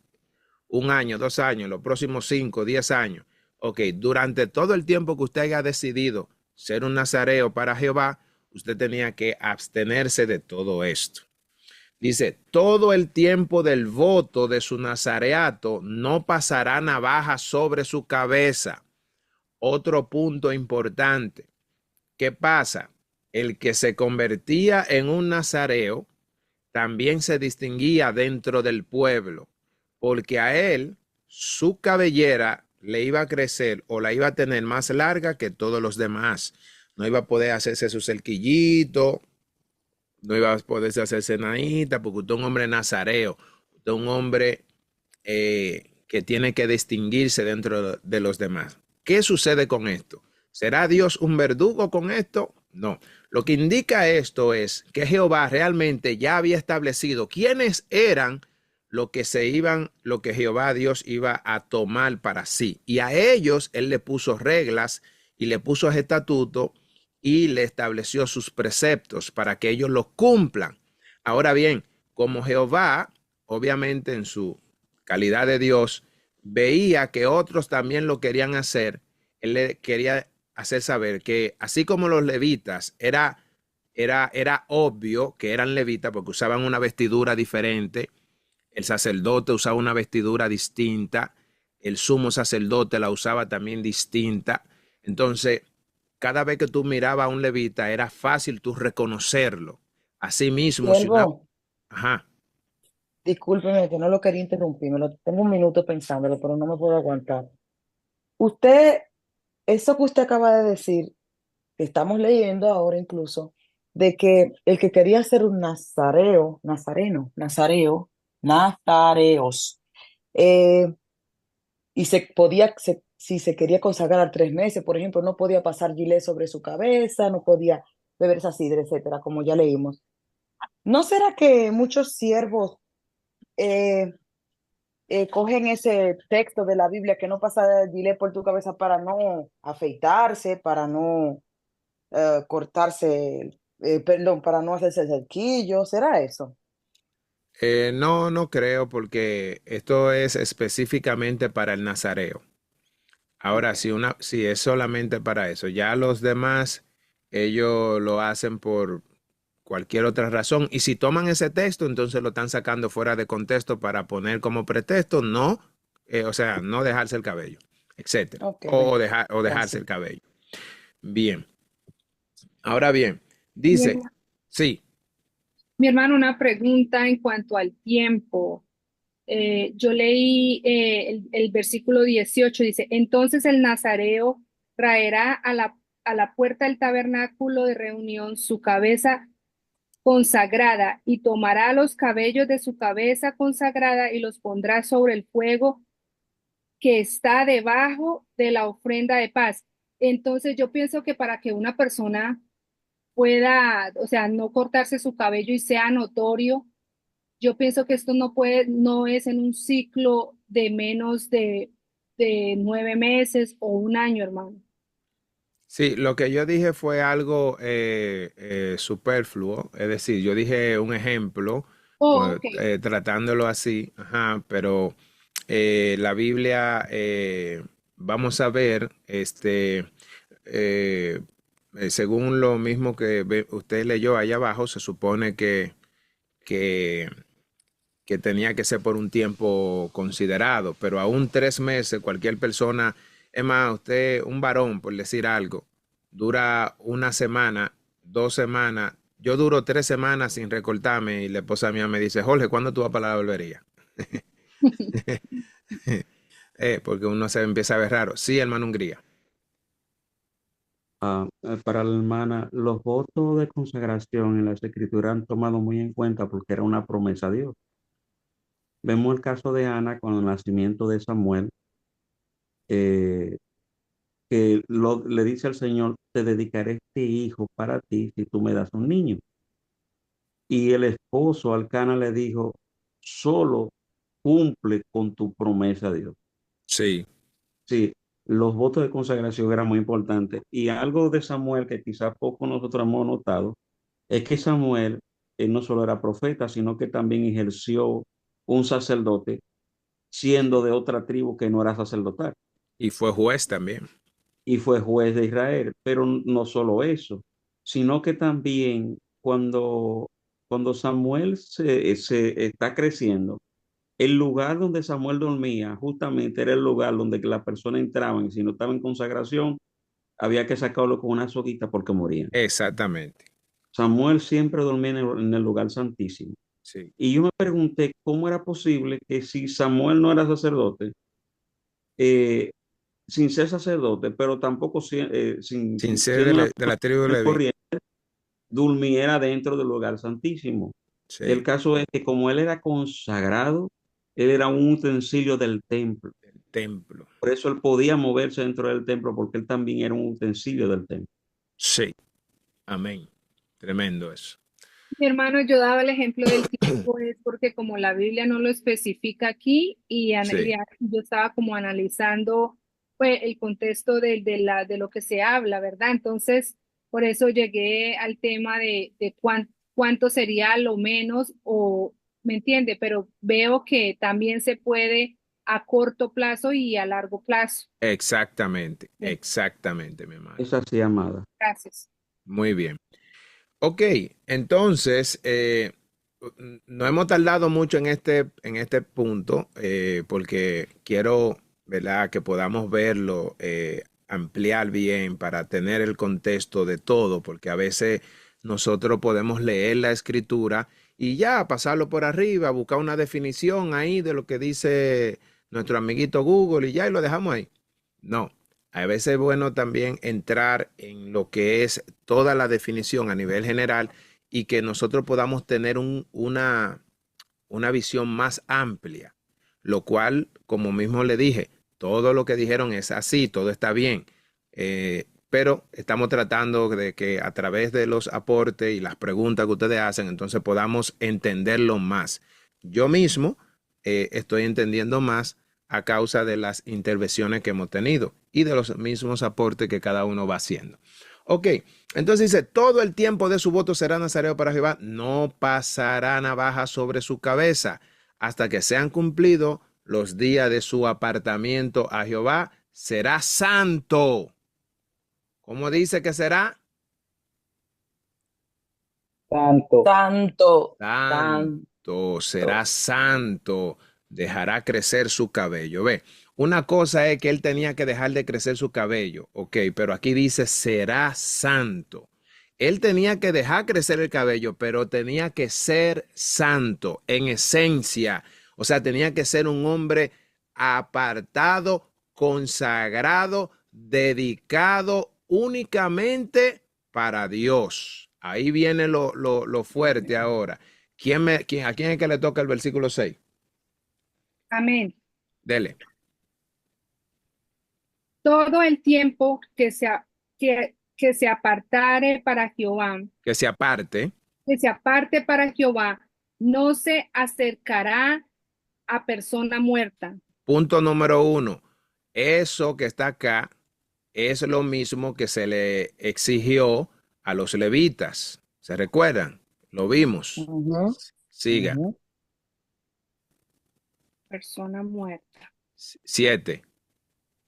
1 año, 2 años, los próximos 5, 10 años. Ok, durante todo el tiempo que usted haya decidido ser un nazareo para Jehová, usted tenía que abstenerse de todo esto. Dice, todo el tiempo del voto de su nazareato no pasará navaja sobre su cabeza. Otro punto importante. ¿Qué pasa? El que se convertía en un nazareo también se distinguía dentro del pueblo, porque a él su cabellera le iba a crecer o la iba a tener más larga que todos los demás. No iba a poder hacerse su cerquillito, no iba a poder hacerse nadita, porque usted es un hombre nazareo, usted es un hombre que tiene que distinguirse dentro de los demás. ¿Qué sucede con esto? ¿Será Dios un verdugo con esto? No. Lo que indica esto es que Jehová realmente ya había establecido quiénes eran lo que Jehová Dios iba a tomar para sí. Y a ellos él le puso reglas y le puso estatutos y le estableció sus preceptos para que ellos los cumplan. Ahora bien, como Jehová, obviamente en su calidad de Dios, veía que otros también lo querían hacer, él le quería hacer saber que así como los levitas era obvio que eran levitas porque usaban una vestidura diferente, el sacerdote usaba una vestidura distinta, el sumo sacerdote la usaba también distinta. Entonces, cada vez que tú mirabas a un levita, era fácil tú reconocerlo. Asimismo, si una... Siervo, Ajá. discúlpeme que no lo quería interrumpir, tengo un minuto pensándolo, pero no me puedo aguantar. Usted, eso que usted acaba de decir, que estamos leyendo ahora incluso, de que el que quería ser un nazareos, eh, y si se quería consagrar 3 meses, por ejemplo, no podía pasar gilet sobre su cabeza, no podía beber esa sidra, etcétera, como ya leímos. ¿No será que muchos siervos eh, cogen ese texto de la Biblia que no pasa gilet por tu cabeza para no afeitarse, para no cortarse, perdón, para no hacerse cerquillo? ¿Será eso? No, no creo porque esto es específicamente para el nazareo. Ahora, Ok. si es solamente para eso, ya los demás, ellos lo hacen por cualquier otra razón. Y si toman ese texto, entonces lo están sacando fuera de contexto para poner como pretexto, no, o sea, no dejarse el cabello, etcétera. Ok, bueno, O dejarse gracias. el cabello. Bien. Ahora bien, Mi dice, herma- sí, mi hermano, una pregunta en cuanto al tiempo. Yo leí el versículo 18, dice, entonces el nazareo traerá a la puerta del tabernáculo de reunión su cabeza consagrada y tomará los cabellos de su cabeza consagrada y los pondrá sobre el fuego que está debajo de la ofrenda de paz. Entonces yo pienso que para que una persona pueda, o sea, no cortarse su cabello y sea notorio, yo pienso que esto no puede, no es en un ciclo de menos de 9 meses o un año, hermano. sí, lo que yo dije fue algo superfluo, es decir, yo dije un ejemplo, Oh, pues, ok. tratándolo así, ajá, pero la Biblia, vamos a ver, eh, según lo mismo que usted leyó allá abajo, se supone que, que tenía que ser por un tiempo considerado, pero aún 3 meses, cualquier persona, es más, usted, un varón, por decir algo, dura una semana, 2 semanas, yo duro 3 semanas sin recortarme y la esposa mía me dice, Jorge, ¿cuándo tú vas para la barbería? Porque uno se empieza a ver raro. Sí, hermano Hungría. Para la hermana, los votos de consagración en las escrituras han tomado muy en cuenta porque era una promesa a Dios. Vemos el caso de Ana con el nacimiento de Samuel, eh, que le dice al Señor, te dedicaré este hijo para ti si tú me das un niño. Y el esposo Alcana le dijo, solo cumple con tu promesa a Dios. Sí, Sí, los votos de consagración eran muy importantes. Y algo de Samuel que quizás poco nosotros hemos notado, es que Samuel no solo era profeta, sino que también ejerció un sacerdote siendo de otra tribu que no era sacerdotal. y fue juez también. Y fue juez de Israel. Pero no solo eso, sino que también cuando Samuel se está creciendo, el lugar donde Samuel dormía justamente era el lugar donde que las personas entraban y si no estaban en consagración, había que sacarlo con una soguita porque morían. Exactamente. Samuel siempre dormía en el lugar santísimo. Sí. Y yo me pregunté cómo era posible que si Samuel no era sacerdote, eh, sin ser sacerdote, pero tampoco Sin ser siendo una de la persona tribu de Leví. corriente, durmiera dentro del lugar santísimo. El Sí. caso es que como él era consagrado, él era un utensilio del templo. El templo. Por eso él podía moverse dentro del templo, porque él también era un utensilio del templo. Sí. Amén. Tremendo eso. Mi hermano, yo daba el ejemplo del tiempo, es porque como la Biblia no lo especifica aquí Sí. yo estaba como analizando pues, el contexto de lo que se habla, ¿verdad? Entonces, por eso llegué al tema de cuánto sería lo menos o, ¿me entiende? Pero veo que también se puede a corto plazo y a largo plazo. Exactamente. Bien, Exactamente, mi hermano. Es así, amada. gracias. Muy bien. Ok, entonces, no hemos tardado mucho en este punto, porque quiero, ¿verdad?, que podamos verlo, ampliar bien para tener el contexto de todo, porque a veces nosotros podemos leer la escritura y ya pasarlo por arriba, buscar una definición ahí de lo que dice nuestro amiguito Google y ya y lo dejamos ahí. No, a veces es bueno también entrar en lo que es toda la definición a nivel general y que nosotros podamos tener una visión más amplia, lo cual, como mismo le dije, todo lo que dijeron es así, todo está bien, pero estamos tratando de que a través de los aportes y las preguntas que ustedes hacen, entonces podamos entenderlo más. Yo mismo estoy entendiendo más a causa de las intervenciones que hemos tenido y de los mismos aportes que cada uno va haciendo. Ok, entonces dice, todo el tiempo de su voto será nazareo para Jehová, no pasará navaja sobre su cabeza hasta que sean cumplidos los días de su apartamiento a Jehová, será santo. ¿Cómo dice que será? Santo. Santo. Santo, será santo, dejará crecer su cabello. Ve, una cosa es que él tenía que dejar de crecer su cabello, ok, pero aquí dice será santo. Él tenía que dejar crecer el cabello, pero tenía que ser santo en esencia. O sea, tenía que ser un hombre apartado, consagrado, dedicado únicamente para Dios. Ahí viene lo fuerte ahora. ¿A quién es que le toca el versículo 6? Amén. Dele. Todo el tiempo que se apartare para Jehová, Que se aparte. que se aparte para Jehová, no se acercará a persona muerta. Punto número 1. Eso que está acá es lo mismo que se le exigió a los levitas. ¿Se recuerdan? Lo vimos. Ujú, Siga. ujú. Persona muerta. 7.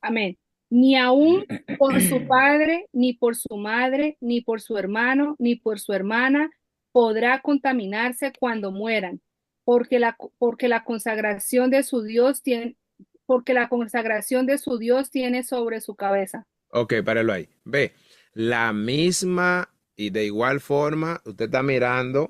Amén. Ni aun por su padre, ni por su madre, ni por su hermano, ni por su hermana podrá contaminarse cuando mueran, porque la consagración de su Dios tiene, porque la consagración de su Dios tiene sobre su cabeza. Ok, páralo ahí. Ve, la misma y de igual forma, usted está mirando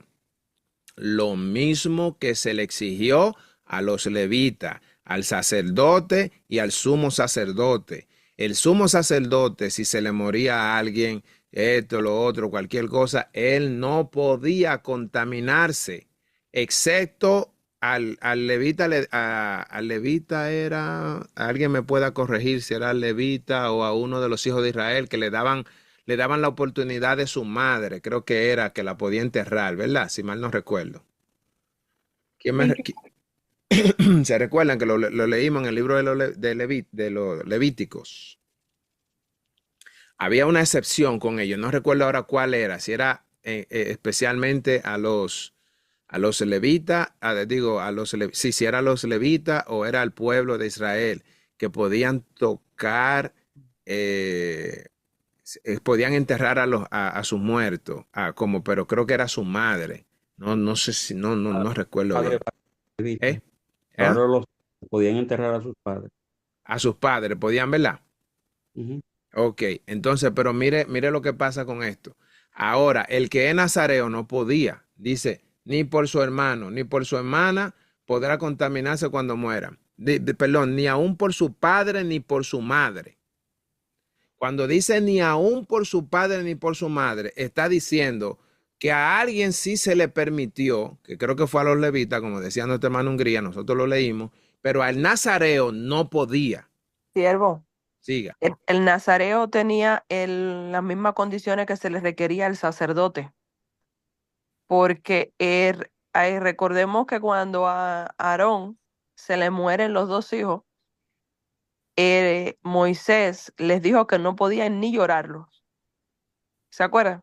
lo mismo que se le exigió a los levitas, al sacerdote y al sumo sacerdote. El sumo sacerdote, si se le moría a alguien, esto, lo otro, cualquier cosa, él no podía contaminarse, excepto al levita, al levita era, alguien me pueda corregir si era al levita o a uno de los hijos de Israel que le daban la oportunidad de su madre, creo que era que la podía enterrar, ¿verdad? Si mal no recuerdo. ¿Quién me, ¿En re- qué? ¿Se recuerdan que lo leímos en el libro de los Levíticos? Había una excepción con ellos, no recuerdo ahora cuál era, si era especialmente a los levitas, sí, si era a los levitas o era al pueblo de Israel, que podían tocar, podían enterrar a sus muertos, pero creo que era su madre. No, no sé si, no recuerdo Padre bien. levita. ¿Eh? ¿Eh? Ahora los podían enterrar a sus padres. A sus padres, podían, ¿verdad? Ujú. Ok, entonces, pero mire lo que pasa con esto. Ahora, el que es nazareo no podía, dice, ni por su hermano, ni por su hermana podrá contaminarse cuando muera. Perdón, ni aún por su padre, ni por su madre. Cuando dice ni aún por su padre, ni por su madre, está diciendo que a alguien sí se le permitió, que creo que fue a los levitas, como decía nuestro hermano Hungría, nosotros lo leímos, pero al nazareo no podía. Siervo, Siga. el nazareo tenía las mismas condiciones que se le requería al sacerdote, porque recordemos que cuando a Aarón se le mueren los dos hijos, Moisés les dijo que no podían ni llorarlos. ¿Se acuerdan?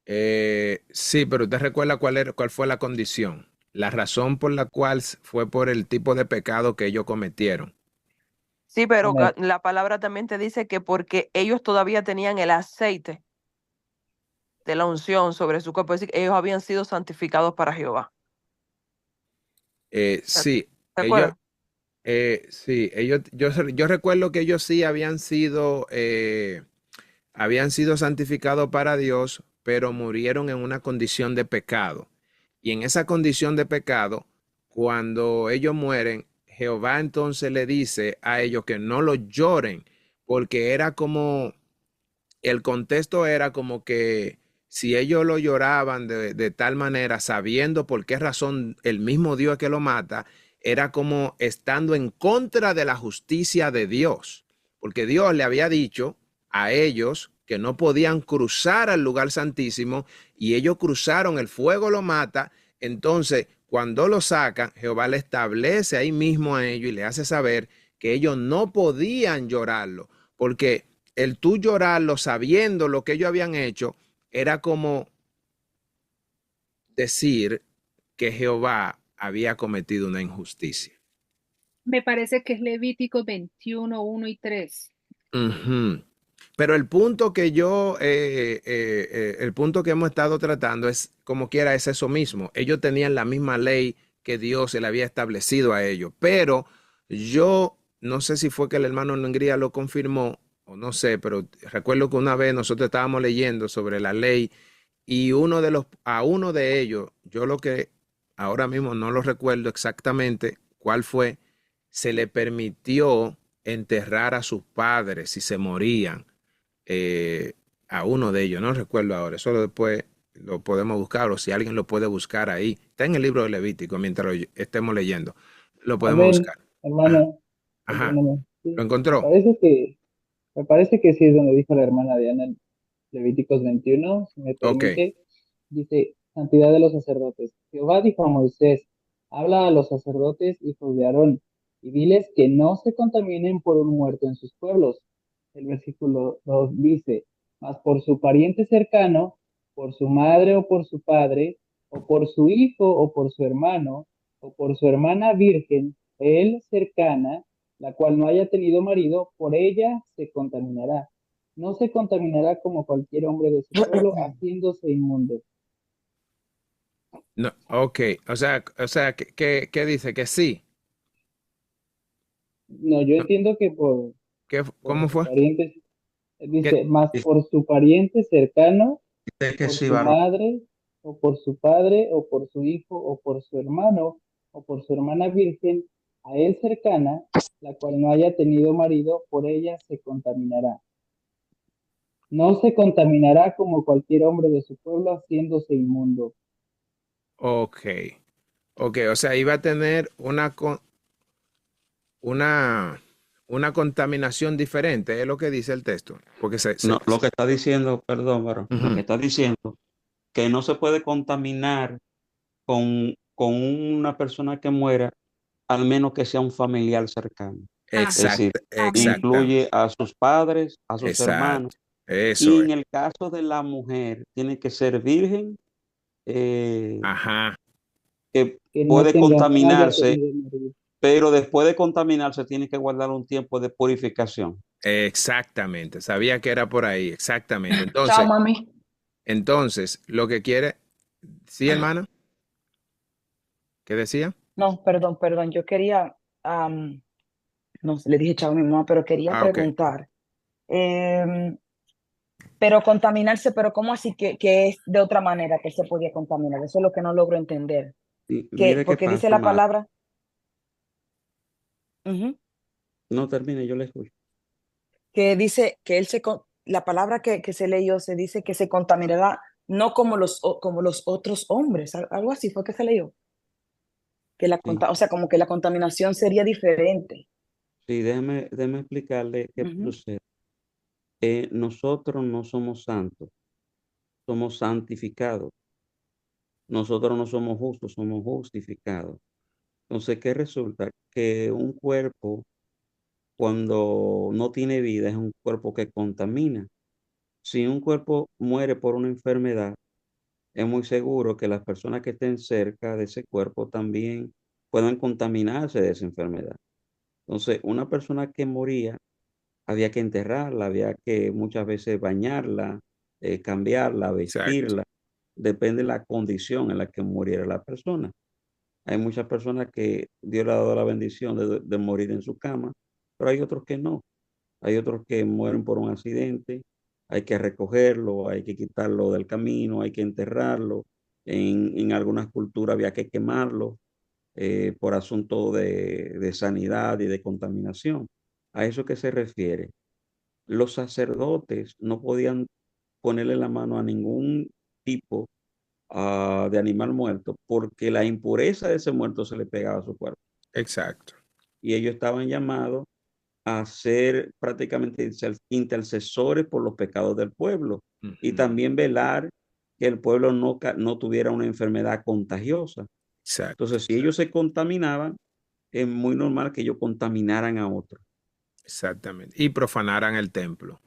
Sí, pero usted recuerda cuál fue la condición, la razón por la cual fue por el tipo de pecado que ellos cometieron. Sí, pero Amén. la palabra también te dice que porque ellos todavía tenían el aceite de la unción sobre su cuerpo, es decir, ellos habían sido santificados para Jehová. Sí, ¿Se ellos, acuerdan? sí, yo recuerdo que ellos sí habían sido santificados para Dios, pero murieron en una condición de pecado. Y en esa condición de pecado, cuando ellos mueren, Jehová entonces le dice a ellos que no lo lloren, porque era como, el contexto era como que si ellos lo lloraban de tal manera, sabiendo por qué razón el mismo Dios que lo mata, era como estando en contra de la justicia de Dios, porque Dios le había dicho a ellos que no podían cruzar al lugar santísimo y ellos cruzaron, el fuego lo mata. Entonces cuando lo sacan, Jehová le establece ahí mismo a ellos y le hace saber que ellos no podían llorarlo, porque el tú llorarlo sabiendo lo que ellos habían hecho era como decir que Jehová había cometido una injusticia. Me parece que es Levítico 21, 1 y 3. Ujú. Pero el punto que el punto que hemos estado tratando es, como quiera, es eso mismo. Ellos tenían la misma ley que Dios se le había establecido a ellos. Pero yo no sé si fue que el hermano Hungría lo confirmó o no sé, pero recuerdo que una vez nosotros estábamos leyendo sobre la ley y a uno de ellos, yo lo que ahora mismo no lo recuerdo exactamente cuál fue, se le permitió enterrar a sus padres si se morían, eh, a uno de ellos, no recuerdo ahora, eso después lo podemos buscar o si alguien lo puede buscar ahí, está en el libro de Levítico mientras lo estemos leyendo, lo podemos Amén, buscar. Ajá, hermano, ajá, perdóname. ¿lo Sí, encontró? me parece que sí es donde dijo la hermana Diana en Levíticos 21, si me Ok, permite, dice, santidad de los sacerdotes. Jehová dijo a Moisés, habla a los sacerdotes hijos de Aarón, y diles que no se contaminen por un muerto en sus pueblos. El versículo 2 dice, mas por su pariente cercano, por su madre o por su padre, o por su hijo o por su hermano, o por su hermana virgen, él cercana, la cual no haya tenido marido, por ella se contaminará. No se contaminará como cualquier hombre de su pueblo, haciéndose inmundo. no, ok, o sea, ¿qué dice? Que sí, No, yo no, entiendo que por ¿cómo sus fue? parientes, ¿Qué? dice, más Dice por su pariente cercano, que por sí, su varón. madre, o por su padre, o por su hijo, o por su hermano, o por su hermana virgen, a él cercana, la cual no haya tenido marido, por ella se contaminará. No se contaminará como cualquier hombre de su pueblo, haciéndose inmundo. Ok, ok, o sea, iba a tener una, una contaminación diferente, es lo que dice el texto. Porque No, lo que está diciendo, perdón, varón, lo que Ujú. está diciendo que no se puede contaminar con una persona que muera, al menos que sea un familiar cercano. Es Ajá. decir, Amén. incluye Exactamente. a sus padres, a sus hermanos, Exacto. Eso y es. en el caso de la mujer, tiene que ser virgen, eh, Ajá. que Que no puede tenga, no haya contaminarse, tenido marido. pero después de contaminarse tiene que guardar un tiempo de purificación. Exactamente. Sabía que era por ahí. Exactamente. Chao, Entonces, mami. lo que quiere. ¿Sí, hermana? ¿Qué decía? No, perdón, yo quería, no, le dije chao a mi mamá, pero quería Ah, ok. preguntar, em, pero contaminarse, pero ¿cómo así que es de otra manera que se podía contaminar? Eso es lo que no logro entender. Y Que, mire qué porque dice pasa, la Mar. palabra, ujú, No termine, yo le escucho. que dice que la palabra que se leyó se dice que se contaminará no como los otros hombres, algo así fue que se leyó, que Sí, o sea, como que la contaminación sería diferente. sí, déjeme explicarle qué Ujú. sucede. Nosotros no somos santos, somos santificados. Nosotros no somos justos, somos justificados. Entonces, ¿qué resulta? Que un cuerpo, cuando no tiene vida, es un cuerpo que contamina. Si un cuerpo muere por una enfermedad, es muy seguro que las personas que estén cerca de ese cuerpo también puedan contaminarse de esa enfermedad. Entonces, una persona que moría, había que enterrarla, había que muchas veces bañarla, cambiarla, Exacto. vestirla, depende de la condición en la que muriera la persona. Hay muchas personas que Dios le ha dado la bendición de morir en su cama, pero hay otros que no. Hay otros que mueren por un accidente, hay que recogerlo, hay que quitarlo del camino, hay que enterrarlo. En algunas culturas había que quemarlo por asunto de sanidad y de contaminación. ¿A eso qué se refiere? Los sacerdotes no podían ponerle la mano a ningún tipo de animal muerto porque la impureza de ese muerto se le pegaba a su cuerpo. Exacto. Y ellos estaban llamados a ser prácticamente intercesores por los pecados del pueblo y Ujú. también velar que el pueblo no tuviera una enfermedad contagiosa. Exacto. Entonces, si ellos se contaminaban, es muy normal que ellos contaminaran a otros. Exactamente. Y profanaran el templo.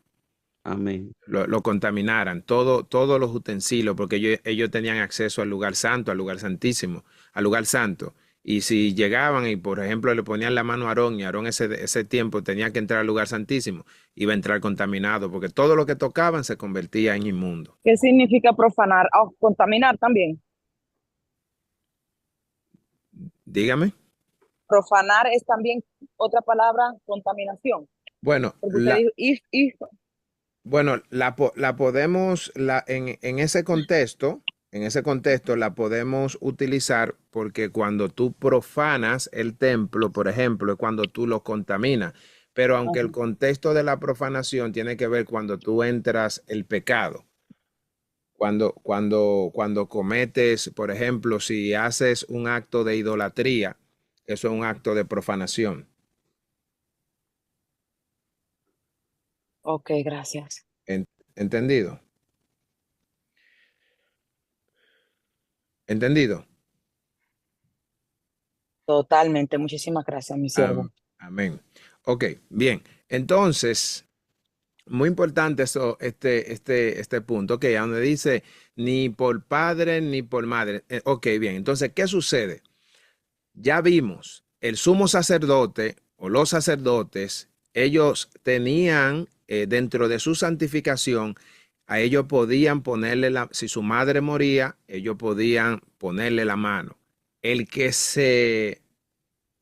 Amén. Lo contaminaran, todos los utensilios, porque ellos tenían acceso al lugar santo, al lugar santísimo, al lugar santo. Y si llegaban y, por ejemplo, le ponían la mano a Aarón y Aarón ese tiempo tenía que entrar al lugar santísimo, iba a entrar contaminado porque todo lo que tocaban se convertía en inmundo. ¿Qué significa profanar? Oh, contaminar también. Dígame. Profanar es también otra palabra, contaminación. Bueno, Porque usted dijo, bueno, la podemos, en ese contexto la podemos utilizar porque cuando tú profanas el templo, por ejemplo, es cuando tú lo contaminas. Pero aunque el contexto de la profanación tiene que ver cuando tú entras el pecado. Cuando cometes, por ejemplo, si haces un acto de idolatría, eso es un acto de profanación. Ok, gracias. ¿Entendido? ¿Entendido? Totalmente. Muchísimas gracias, mi siervo. Amén. Ok, bien. Entonces, muy importante este punto, ok, donde dice ni por padre ni por madre. Ok, bien. Entonces, ¿qué sucede? Ya vimos, el sumo sacerdote o los sacerdotes, ellos tenían dentro de su santificación, a ellos podían ponerle si su madre moría, ellos podían ponerle la mano. El que se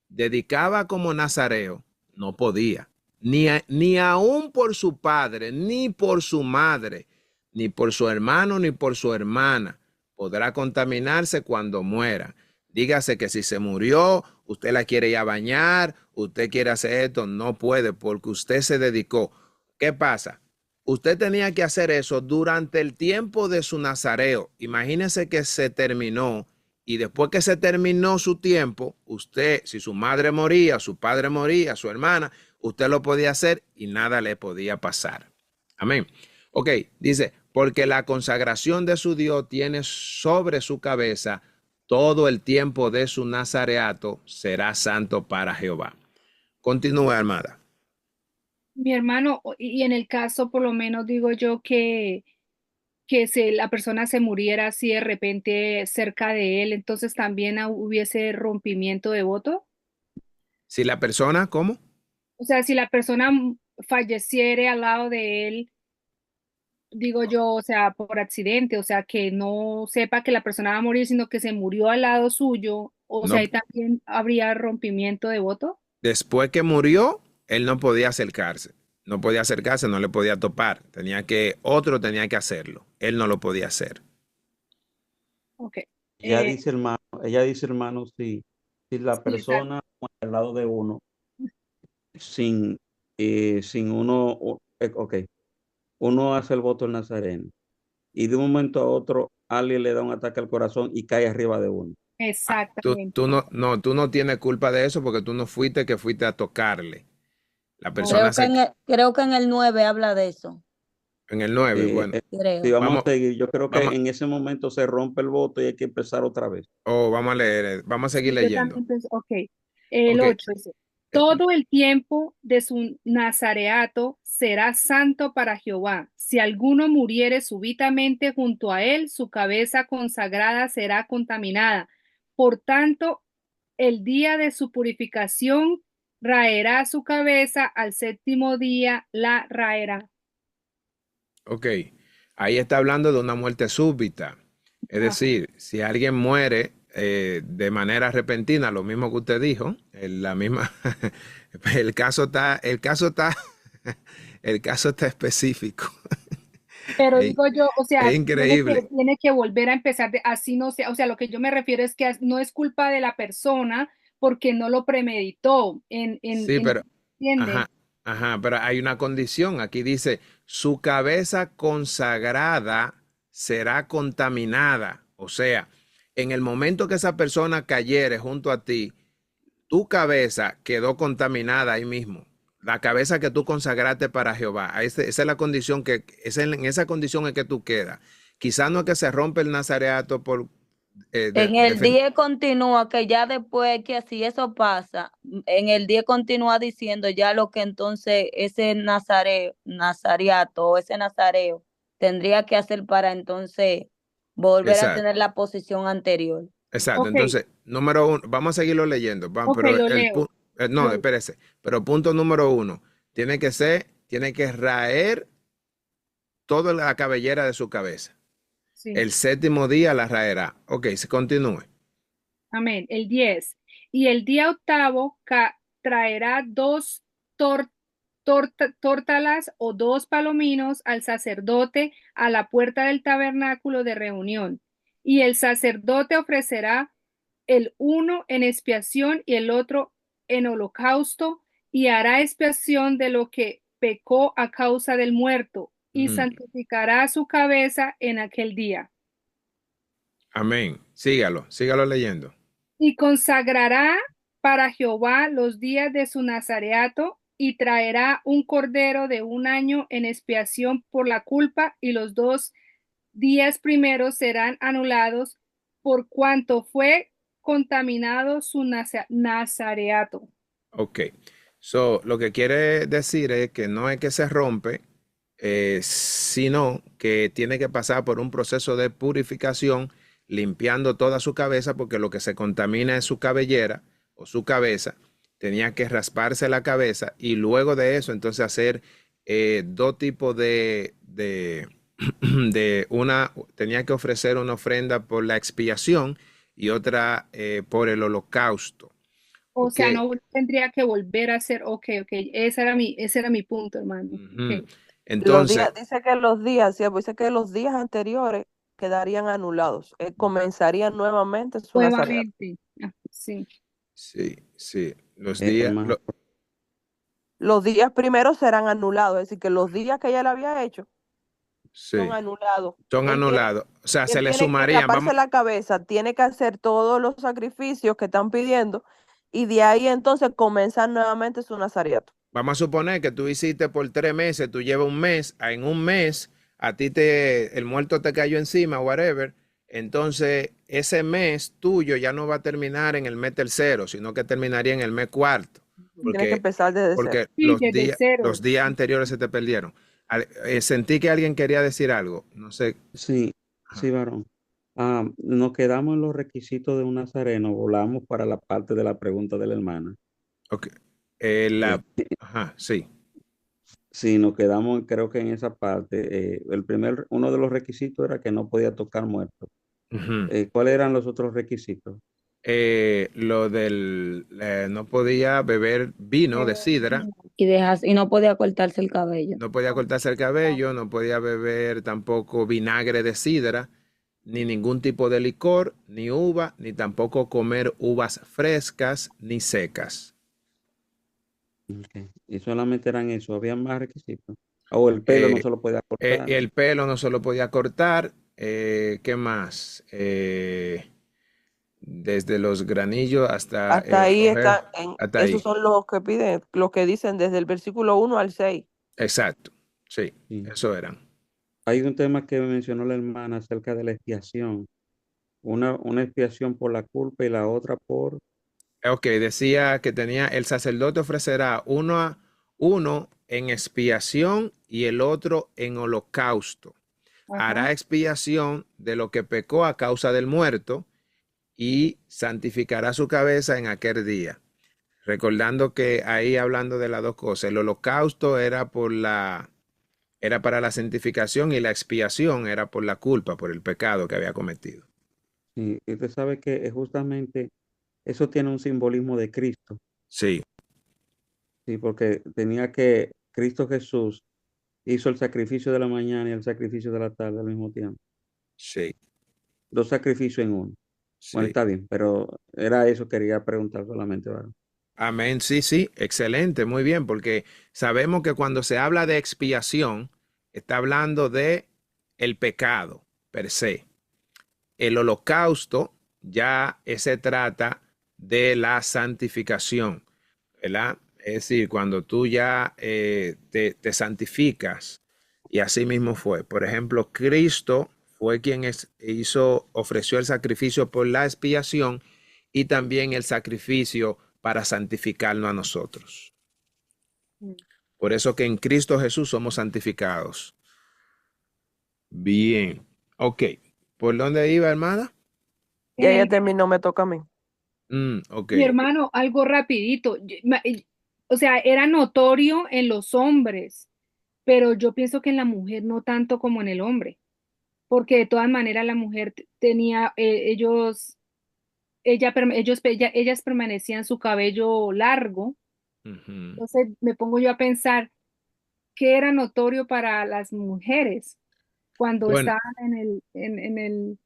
dedicaba como nazareo no podía, ni aún por su padre, ni por su madre, ni por su hermano, ni por su hermana, podrá contaminarse cuando muera. Dígase que si se murió, usted la quiere ir a bañar, usted quiere hacer esto, no puede porque usted se dedicó. ¿Qué pasa? Usted tenía que hacer eso durante el tiempo de su nazareo. Imagínese que se terminó y después que se terminó su tiempo, usted, si su madre moría, su padre moría, su hermana, usted lo podía hacer y nada le podía pasar. Amén. Ok, dice, porque la consagración de su Dios tiene sobre su cabeza todo el tiempo de su nazareato, será santo para Jehová. Continúe, armada. Mi hermano, y en el caso, por lo menos digo yo que la persona se muriera así de repente cerca de él, entonces también hubiese rompimiento de voto. Si la persona, ¿cómo? O sea, si la persona falleciere al lado de él, digo yo, o sea, por accidente, o sea, que no sepa que la persona va a morir, sino que se murió al lado suyo, o sea, No, ahí también habría rompimiento de voto. después que murió, él no podía acercarse. No podía acercarse, no le podía topar. Otro tenía que hacerlo. Él no lo podía hacer. Ok. Ella dice, hermano, si la Sí, exacto. persona al lado de uno, sin, sin uno, ok, uno hace el voto nazareno y de un momento a otro alguien le da un ataque al corazón y cae arriba de uno. Exactamente. Tú no tienes culpa de eso porque tú no fuiste que fuiste a tocarle. La persona Creo que creo que en el 9 habla de eso. en el 9, bueno. Si Creo. vamos a seguir, yo creo que vamos, en ese momento se rompe el voto y hay que empezar otra vez. vamos a leer, vamos a seguir Yo leyendo. también pensé, ok. El Ok, 8 dice, todo el tiempo de su nazareato será santo para Jehová. Si alguno muriere súbitamente junto a él, su cabeza consagrada será contaminada. Por tanto, el día de su purificación raerá su cabeza, al séptimo día la raerá. ok. Ahí está hablando de una muerte súbita. Es Ah, decir, si alguien muere de manera repentina, lo mismo que usted dijo, la misma, el caso está, el caso está específico. pero Es, digo yo, o es sea, increíble. tiene que volver a empezar así no sea, o sea, lo que yo me refiero es que no es culpa de la persona porque no lo premeditó Sí, pero, ¿entiende? ajá, pero hay una condición. Aquí dice, su cabeza consagrada será contaminada. O sea, en el momento que esa persona cayere junto a ti, tu cabeza quedó contaminada ahí mismo. La cabeza que tú consagraste para Jehová. Esa es la condición en esa condición es que tú quedas. Quizás no es que se rompe el nazareato por En el 10 continúa que ya después que si eso pasa, en el 10 continúa diciendo ya lo que entonces ese nazareato o ese nazareo tendría que hacer para entonces volver a Exacto, tener la posición anterior. exacto. Ok, Entonces, número uno, vamos a seguirlo leyendo, Ok, pero lo leo. no, Lo- espérese, pero punto número uno, tiene que raer toda la cabellera de su cabeza. sí. El séptimo día la raerá. Ok, se continúe. Amén. El 10. Y el día octavo traerá dos tor- tórtalas o dos palominos al sacerdote a la puerta del tabernáculo de reunión. Y el sacerdote ofrecerá el uno en expiación y el otro en holocausto, y hará expiación de lo que pecó a causa del muerto, y Ujú. santificará su cabeza en aquel día. Amén. Sígalo leyendo. Y consagrará para Jehová los días de su nazareato, y traerá un cordero de un año en expiación por la culpa, y los 2 días primeros serán anulados por cuanto fue contaminado su nazareato. Ok. So, lo que quiere decir es que no es que se rompe, sino que tiene que pasar por un proceso de purificación, limpiando toda su cabeza, porque lo que se contamina es su cabellera o su cabeza. Tenía que rasparse la cabeza y luego de eso, entonces hacer dos tipos tenía que ofrecer una ofrenda por la expiación y otra por el holocausto. O Ok. sea, no tendría que volver a hacer, ok, ese era mi punto, hermano. Ujú. Ok. Los días, Entonces, dice que los días, sí, pues dice que los días anteriores quedarían anulados. Comenzaría nuevamente su nazareato. Nuevamente. Ah, sí. sí, los días, Hermano, Los días primeros serán anulados, es decir, que los días que ella le había hecho son sí, anulados. son Él tiene, anulados. O sea, se él le tiene que sumarían, raparse la cabeza, tiene que hacer todos los sacrificios que están pidiendo y de ahí entonces comenzar nuevamente su nazareato. vamos a suponer que tú hiciste por 3 meses, tú llevas un mes, en un mes a ti el muerto te cayó encima, whatever. Entonces, ese mes tuyo ya no va a terminar en el mes tercero, sino que terminaría en el mes cuarto, Tiene que porque, empezar desde cero. porque Sí, desde los cero. días anteriores se te perdieron. Sentí que alguien quería decir algo, no sé. sí, sí, Ajá. varón. Nos quedamos en los requisitos de un nazareno, volamos para la parte de la pregunta de la hermana. Ok. Eh, Ajá, sí. sí, nos quedamos, creo que en esa parte. Uno de los requisitos era que no podía tocar muertos. Ujú. ¿Cuáles eran los otros requisitos? No podía beber vino de sidra, Y no podía cortarse el cabello. no podía cortarse el cabello, no podía beber tampoco vinagre de sidra, ni ningún tipo de licor, ni uva, ni tampoco comer uvas frescas ni secas. Ok. Y solamente eran eso, había más requisitos. O el pelo no Eh, se lo podía cortar. el pelo no se lo podía cortar. ¿Qué más? Desde los granillos hasta Hasta ahí ojer, está, hasta esos ahí. son los que piden, los que dicen desde el versículo 1 al 6. Exacto. Sí, Sí. eso eran. Hay un tema que mencionó la hermana acerca de la expiación. Una expiación por la culpa y la otra por... Ok, decía que el sacerdote ofrecerá uno en expiación y el otro en holocausto. Ajá. Hará expiación de lo que pecó a causa del muerto y santificará su cabeza en aquel día. Recordando que ahí hablando de las dos cosas, el holocausto era para la santificación y la expiación era por la culpa, por el pecado que había cometido. Sí, y usted sabe que justamente eso tiene un simbolismo de Cristo. Sí, Sí, porque Cristo Jesús hizo el sacrificio de la mañana y el sacrificio de la tarde al mismo tiempo. sí, Dos sacrificios en uno. Bueno, sí. está bien, pero era eso, quería preguntar solamente, ¿verdad? Amén, sí, sí, excelente, muy bien, porque sabemos que cuando se habla de expiación, está hablando de el pecado per se. El holocausto ya se trata de la santificación, ¿verdad? Es decir, cuando tú ya te santificas, y así mismo fue. Por ejemplo, Cristo fue quien ofreció el sacrificio por la expiación y también el sacrificio para santificarnos a nosotros. Por eso que en Cristo Jesús somos santificados. Bien. Ok. ¿Por dónde iba, hermana? Ya terminó, me toca a mí. Ok. Mi hermano, algo rapidito. O sea, era notorio en los hombres, pero yo pienso que en la mujer no tanto como en el hombre, porque de todas maneras la mujer tenía, ellas permanecían su cabello largo. Ujú. Entonces me pongo yo a pensar qué era notorio para las mujeres cuando Bueno, estaban en el,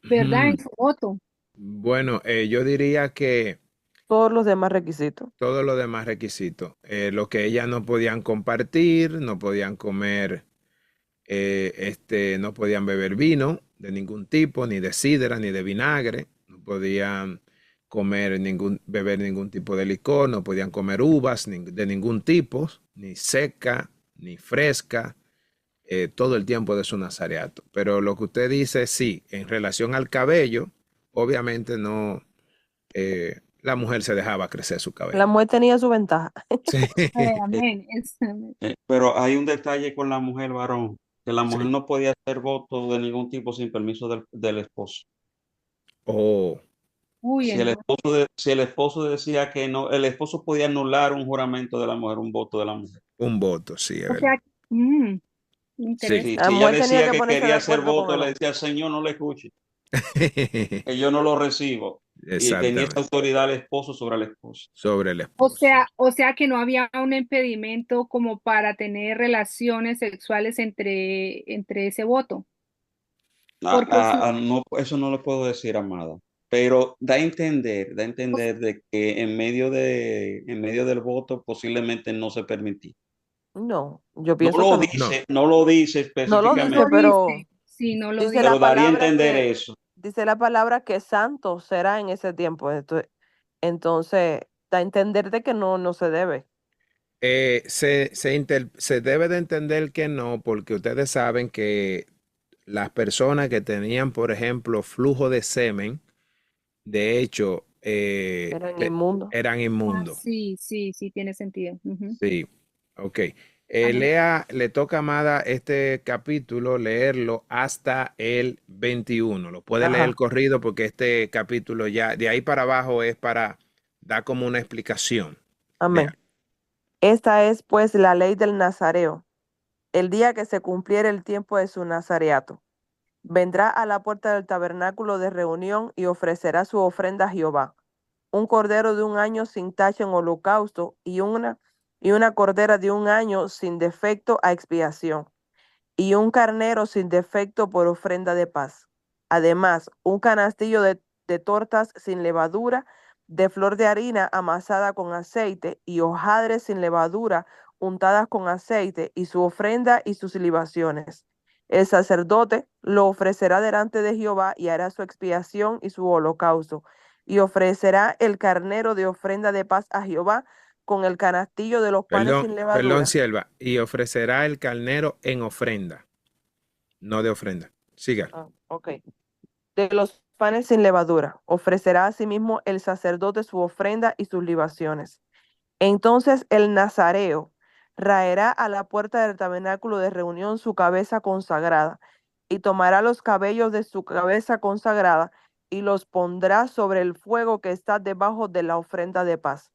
¿verdad? ujú. En su voto. Bueno, yo diría que Todos los demás requisitos. todos los demás requisitos, lo que ellas no podían compartir, no podían comer, no podían beber vino de ningún tipo, ni de sidra, ni de vinagre, no podían beber ningún tipo de licor, no podían comer uvas de ningún tipo, ni seca, ni fresca, todo el tiempo de su nazareato. Pero lo que usted dice, sí, en relación al cabello, obviamente no, la mujer se dejaba crecer su La cabello. mujer tenía su ventaja. Sí, Amén. Pero hay un detalle con la mujer varón, que la mujer sí. no podía hacer voto de ningún tipo sin permiso del esposo. Oh, Uy, Si el esposo decía que no, el esposo podía anular un juramento de la mujer, un voto de la mujer. un voto, sí, es o verdad. sea, Sí. Sí, interesante. La si ella mujer tenía decía que que ponerse de quería hacer acuerdo con voto, el le hombre. decía al Señor, no le escuche, que yo no lo recibo. Y tenía esa Exactamente. autoridad el esposo sobre la esposa. Sobre el O esposo. sea, o sea que no había un impedimento como para tener relaciones sexuales entre ese voto. Porque sí, No, eso no lo puedo decir, amada. Pero da a entender de que en medio del voto posiblemente no se permitía. No, yo pienso que no. No. No lo dice No lo no lo dice, específicamente, pero dice, sí, no lo dice la pero dice. daría a palabra entender que, eso. dice la palabra que santo será en ese tiempo. Entonces, da a entender de que no, no se debe. Se debe de entender que no, porque ustedes saben que las personas que tenían, por ejemplo, flujo de semen, de hecho, Eran inmundos. eran Ah, inmundos. sí, sí, sí, tiene sentido. Ujú. Sí, ok. Amén. Le toca a Amada este capítulo, leerlo hasta el 21. Lo puede leer Ajá, corrido porque este capítulo ya, de ahí para abajo es para dar como una explicación. Lea. amén. Esta es pues la ley del Nazareo. El día que se cumpliere el tiempo de su nazareato, vendrá a la puerta del tabernáculo de reunión y ofrecerá su ofrenda a Jehová, un cordero de un año sin tacha en holocausto y una cordera de un año sin defecto a expiación, y un carnero sin defecto por ofrenda de paz. Además, un canastillo de tortas sin levadura, de flor de harina amasada con aceite, y hojaldres sin levadura untadas con aceite, y su ofrenda y sus libaciones. El sacerdote lo ofrecerá delante de Jehová y hará su expiación y su holocausto, y ofrecerá el carnero de ofrenda de paz a Jehová con el canastillo de los panes Perdón, sin perdón, levadura. sierva. Y ofrecerá el carnero en ofrenda, no de ofrenda. Siga. Ok. De los panes sin levadura. Ofrecerá asimismo el sacerdote su ofrenda y sus libaciones. Entonces el nazareo raerá a la puerta del tabernáculo de reunión su cabeza consagrada y tomará los cabellos de su cabeza consagrada y los pondrá sobre el fuego que está debajo de la ofrenda de paz.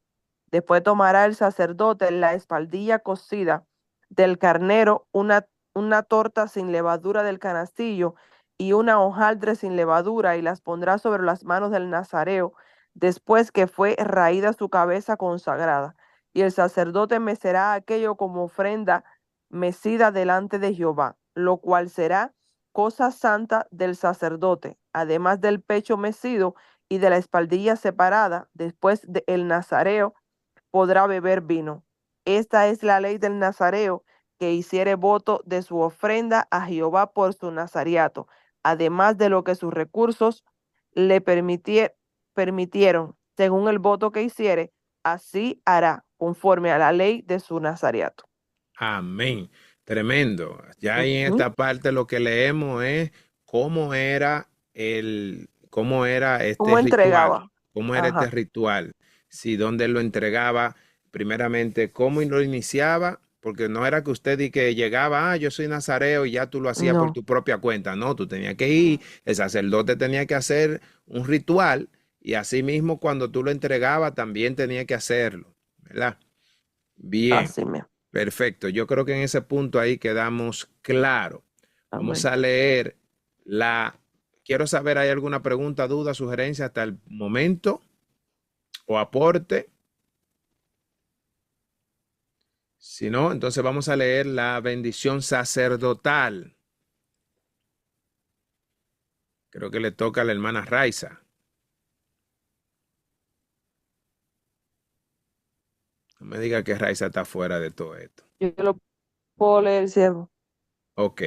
Después tomará el sacerdote la espaldilla cocida del carnero, una torta sin levadura del canastillo y una hojaldre sin levadura, y las pondrá sobre las manos del nazareo, después que fue raída su cabeza consagrada. Y el sacerdote mecerá aquello como ofrenda mecida delante de Jehová, lo cual será cosa santa del sacerdote, además del pecho mecido y de la espaldilla separada. Después el nazareo podrá beber vino. Esta es la ley del nazareo, que hiciere voto de su ofrenda a Jehová por su nazareato, además de lo que sus recursos le permitieron, según el voto que hiciere, así hará, conforme a la ley de su nazareato. Amén. Tremendo. Ya ahí en Ujú. esta parte lo que leemos es cómo era este ¿Cómo ritual, entregaba? cómo era este Ajá. ritual, si dónde lo entregaba, primeramente, cómo lo iniciaba, porque no era que usted y que llegaba, yo soy nazareo y ya tú lo hacías por No. tu propia cuenta, no, tú tenías que ir, el sacerdote tenía que hacer un ritual Y asimismo, cuando tú lo entregabas, también tenía que hacerlo, ¿verdad? Bien, Así mismo. perfecto. Yo creo que en ese punto ahí quedamos claro. Vamos Amén. a leer quiero saber, ¿hay alguna pregunta, duda, sugerencia hasta el momento o aporte? Si no, entonces vamos a leer la bendición sacerdotal. Creo que le toca a la hermana Raiza. No me diga que Raiza está fuera de todo esto. Yo lo puedo leer, siervo. Ok,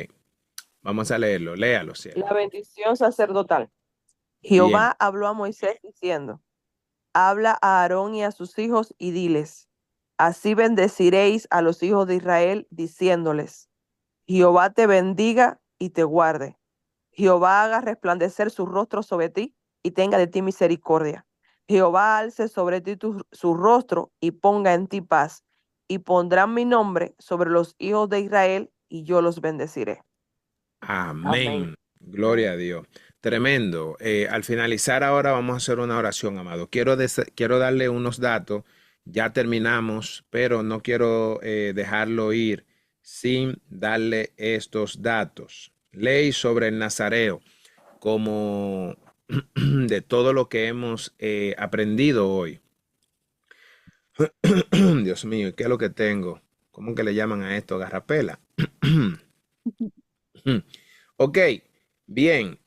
vamos a leerlo. Léalo, siervo. La bendición sacerdotal. Bien. Jehová habló a Moisés diciendo, habla a Aarón y a sus hijos y diles, así bendeciréis a los hijos de Israel, diciéndoles, Jehová te bendiga y te guarde. Jehová haga resplandecer su rostro sobre ti y tenga de ti misericordia. Jehová alce sobre ti su rostro y ponga en ti paz. Y pondrán mi nombre sobre los hijos de Israel y yo los bendeciré. Amén. Amén. Gloria a Dios. Tremendo. Al finalizar ahora vamos a hacer una oración, amado. Quiero darle unos datos. Ya terminamos, pero no quiero dejarlo ir sin darle estos datos. Ley sobre el nazareo, como de todo lo que hemos aprendido hoy. Dios mío, ¿qué es lo que tengo? ¿Cómo que le llaman a esto? Garrapela. Ok, bien,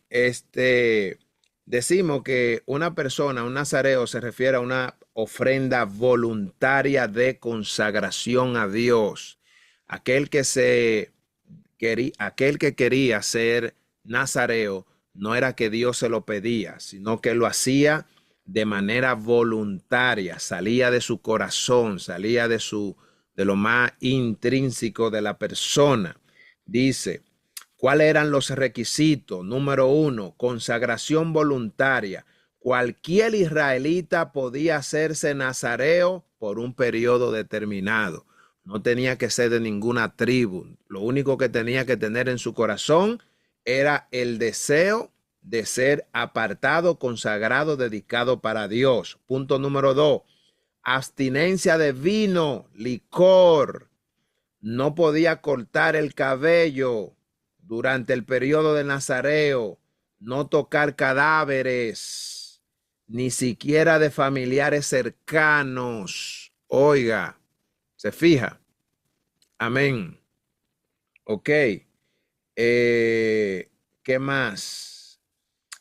decimos que una persona, un nazareo, se refiere a una ofrenda voluntaria de consagración a Dios. Aquel que quería ser nazareo no era que Dios se lo pedía, sino que lo hacía de manera voluntaria, salía de su corazón, salía de lo más intrínseco de la persona. Dice, ¿cuáles eran los requisitos? Número 1, consagración voluntaria. Cualquier israelita podía hacerse nazareo por un periodo determinado. No tenía que ser de ninguna tribu. Lo único que tenía que tener en su corazón era el deseo de ser apartado, consagrado, dedicado para Dios. Punto número 2, abstinencia de vino, licor. No podía cortar el cabello durante el periodo de nazareo, no tocar cadáveres, ni siquiera de familiares cercanos. Oiga, ¿se fija? Amén. Ok. ¿Qué más?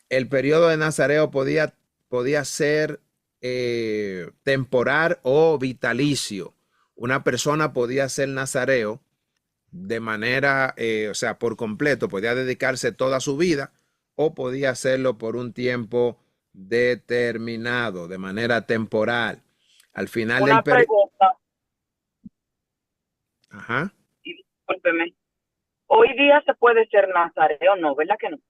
El periodo de nazareo podía ser temporal o vitalicio. Una persona podía ser nazareo de manera, o sea, por completo, podía dedicarse toda su vida o podía hacerlo por un tiempo determinado, de manera temporal. Al final Una del periodo... pregunta, Ajá. y discúlpeme. Hoy día se puede ser nazareo, ¿no? ¿Verdad que no?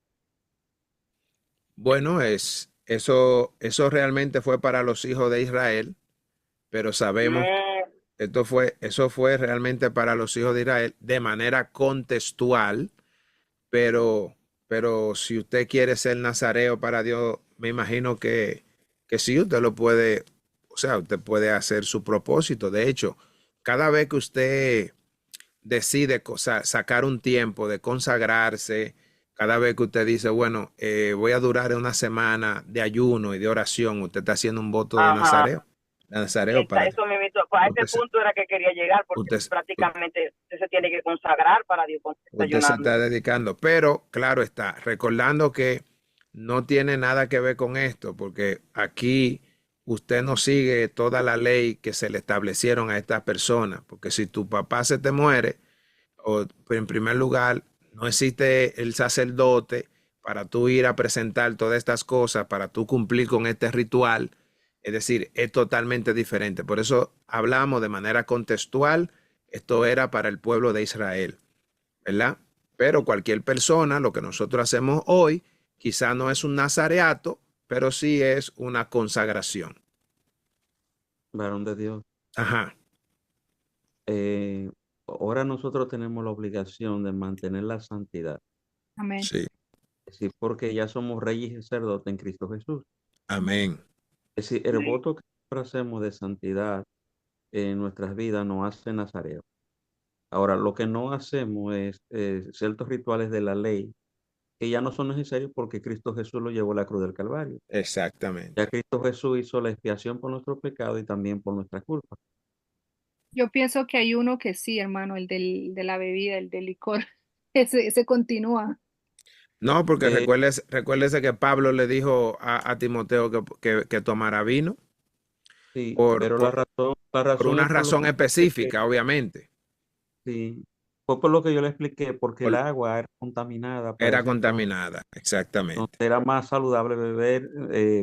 Bueno, eso realmente fue para los hijos de Israel, pero sabemos eso fue realmente para los hijos de Israel de manera contextual, pero si usted quiere ser nazareo para Dios, me imagino que sí, usted lo puede, o sea, usted puede hacer su propósito. De hecho, cada vez que usted decide sacar un tiempo de consagrarse, cada vez que usted dice, bueno, voy a durar una semana de ayuno y de oración, usted está haciendo un voto de Ajá. nazareo para Eso me invitó. A ese usted, punto era que quería llegar, porque usted, prácticamente usted se tiene que consagrar para Dios cuando está usted se ayunando. está dedicando, pero claro está, recordando que no tiene nada que ver con esto, porque aquí usted no sigue toda la ley que se le establecieron a estas personas, porque si tu papá se te muere, o en primer lugar, no existe el sacerdote para tú ir a presentar todas estas cosas, para tú cumplir con este ritual. Es decir, es totalmente diferente. Por eso hablamos de manera contextual. Esto era para el pueblo de Israel, ¿verdad? Pero cualquier persona, lo que nosotros hacemos hoy, quizá no es un nazareato, pero sí es una consagración. Varón de Dios. Ajá. Ahora nosotros tenemos la obligación de mantener la santidad. Amén. Sí. Es decir, porque ya somos reyes y sacerdotes en Cristo Jesús. Amén. Es decir, el voto que nosotros hacemos de santidad en nuestras vidas nos hace nazareo. Ahora, lo que no hacemos es ciertos rituales de la ley que ya no son necesarios porque Cristo Jesús lo llevó a la cruz del Calvario. Exactamente. Ya Cristo Jesús hizo la expiación por nuestros pecados y también por nuestras culpas. Yo pienso que hay uno que sí, hermano, de la bebida, el del licor. Ese continúa. No, porque De, recuérdese que Pablo le dijo a Timoteo que tomara vino sí, por, pero por, la por razón una es por lo razón que yo le expliqué. específica, obviamente. Sí, fue por lo que yo le expliqué, porque el Por- agua era contaminada para Era ese entonces. contaminada, Entonces exactamente. era más saludable beber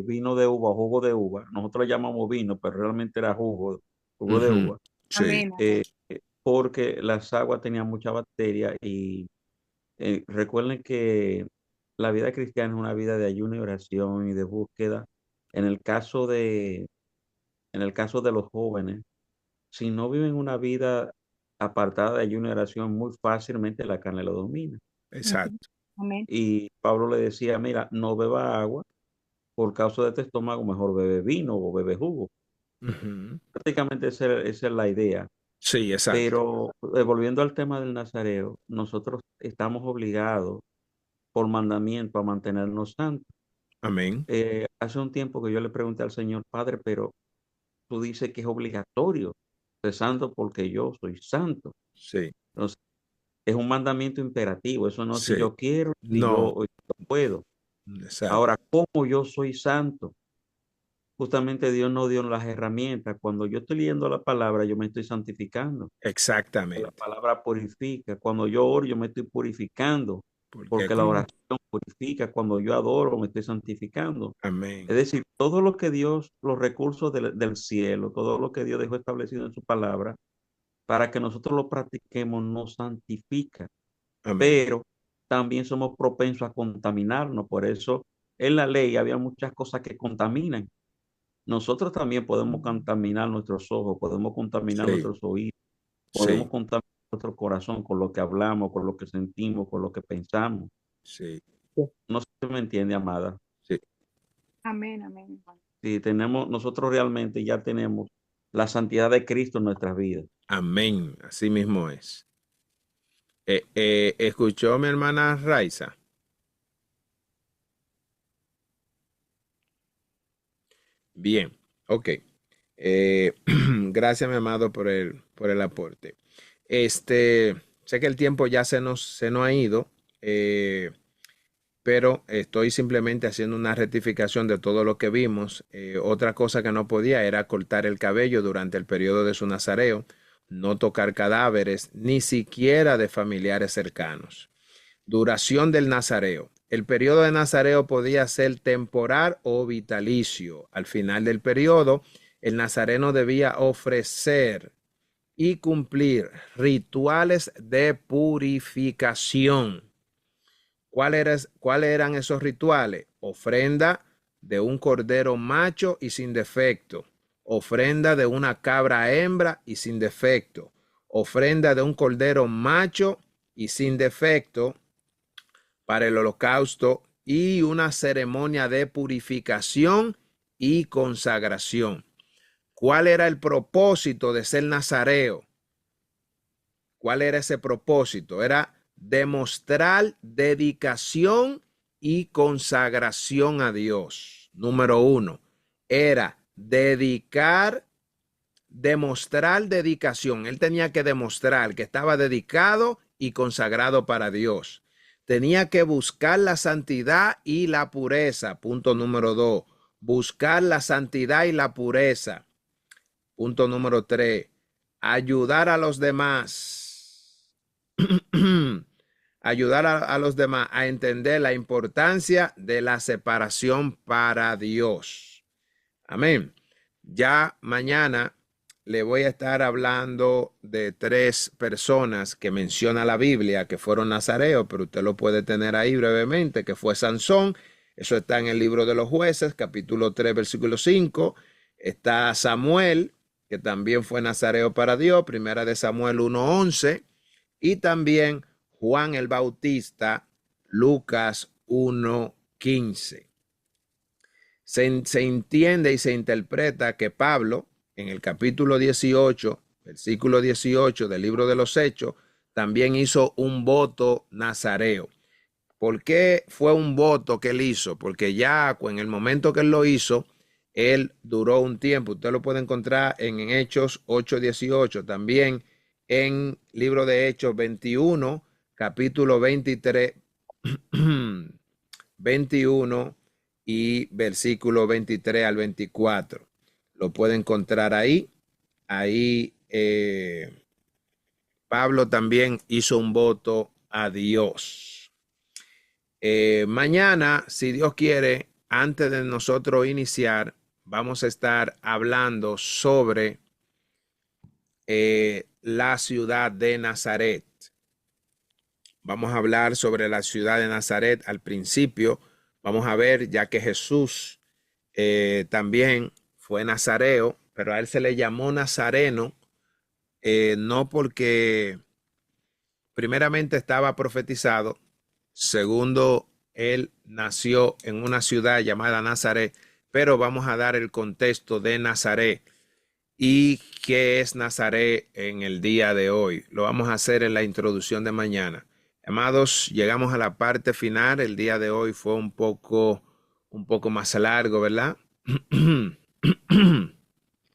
vino de uva, jugo de uva. Nosotros le llamamos vino, pero realmente era jugo de Ujú, uva. sí, Amén, eh, amén. Porque las aguas tenían mucha bacteria y recuerden que la vida cristiana es una vida de ayuno y oración y de búsqueda. En el caso de, en el caso de los jóvenes, si no viven una vida apartada de ayuno y oración, muy fácilmente la carne lo domina. Ujú. exacto. Amén. Y Pablo le decía, mira, no beba agua por causa de tu estómago, mejor bebe vino o bebe jugo. Ujú, Prácticamente esa es la idea. sí, exacto. Pero volviendo al tema del nazareo, nosotros estamos obligados por mandamiento a mantenernos santos. Amén. Hace un tiempo que yo le pregunté al Señor, Padre, pero tú dices que es obligatorio ser santo porque yo soy santo. Sí, Entonces, es un mandamiento imperativo. Eso no es si sí. yo quiero, si No, yo puedo. exacto. Ahora, ¿cómo yo soy santo? Justamente Dios nos dio las herramientas. Cuando yo estoy leyendo la palabra, yo me estoy santificando. La Exactamente. palabra purifica. Cuando yo oro, yo me estoy purificando, Porque porque la como, oración purifica. Cuando yo adoro, me estoy santificando. Es amén. decir, todo lo que Dios, los recursos del cielo, todo lo que Dios dejó establecido en su palabra, para que nosotros lo practiquemos, nos santifica. Amén. Pero también somos propensos a contaminarnos. Por eso en la ley había muchas cosas que contaminan. Nosotros también podemos contaminar nuestros ojos, podemos contaminar Sí, nuestros oídos, podemos sí, contaminar nuestro corazón con lo que hablamos, con lo que sentimos, con lo que pensamos. sí, No sé si me entiende, amada. sí. Amén, amén. Si tenemos, nosotros realmente ya tenemos la santidad de Cristo en nuestras vidas. Amén. Así mismo es. ¿Escuchó mi hermana Raiza? Bien, ok. Gracias, mi amado, por el aporte. Sé que el tiempo ya se nos ha ido, pero estoy simplemente haciendo una rectificación de todo lo que vimos. Otra cosa que no podía era cortar el cabello durante el periodo de su nazareo, no tocar cadáveres, ni siquiera de familiares cercanos. Duración del nazareo. El periodo de nazareo podía ser temporal o vitalicio. Al final del periodo, el nazareno debía ofrecer y cumplir rituales de purificación. ¿Cuáles eran esos rituales? Ofrenda de un cordero macho y sin defecto. Ofrenda de una cabra hembra y sin defecto. Ofrenda de un cordero macho y sin defecto para el holocausto y una ceremonia de purificación y consagración. ¿Cuál era el propósito de ser nazareo? ¿Cuál era ese propósito? Era demostrar dedicación y consagración a Dios. Número uno, era demostrar dedicación. Él tenía que demostrar que estaba dedicado y consagrado para Dios. Tenía que buscar la santidad y la pureza. Punto número dos. Buscar la santidad y la pureza. Punto número tres. Ayudar a los demás. Ayudar a los demás a entender la importancia de la separación para Dios. Amén. Ya mañana le voy a estar hablando de 3 personas que menciona la Biblia que fueron nazareos, pero usted lo puede tener ahí brevemente, que fue Sansón. Eso está en el libro de los jueces, capítulo 3, versículo 5. Está Samuel, que también fue nazareo para Dios, primera de Samuel 1:11. Y también Juan el Bautista, Lucas 1:15. Se entiende y se interpreta que Pablo, en el capítulo 18, versículo 18 del libro de los Hechos, también hizo un voto nazareo. ¿Por qué fue un voto que él hizo? Porque ya en el momento que él lo hizo, él duró un tiempo. Usted lo puede encontrar en Hechos 8:18, también en libro de Hechos 21, capítulo 23, 21 y versículo 23 al 24. Lo puede encontrar ahí. Ahí Pablo también hizo un voto a Dios. Mañana, si Dios quiere, antes de nosotros iniciar, vamos a estar hablando sobre la ciudad de Nazaret. Vamos a hablar sobre la ciudad de Nazaret al principio. Vamos a ver, ya que Jesús también fue nazareo, pero a él se le llamó nazareno, no porque primeramente estaba profetizado, segundo, él nació en una ciudad llamada Nazaret, pero vamos a dar el contexto de Nazaret y qué es Nazaret en el día de hoy. Lo vamos a hacer en la introducción de mañana. Amados, llegamos a la parte final. El día de hoy fue un poco más largo, ¿verdad?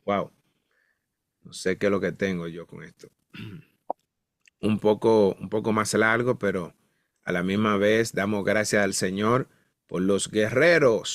Wow. No sé qué es lo que tengo yo con esto. Un poco más largo, pero a la misma vez damos gracias al Señor por los guerreros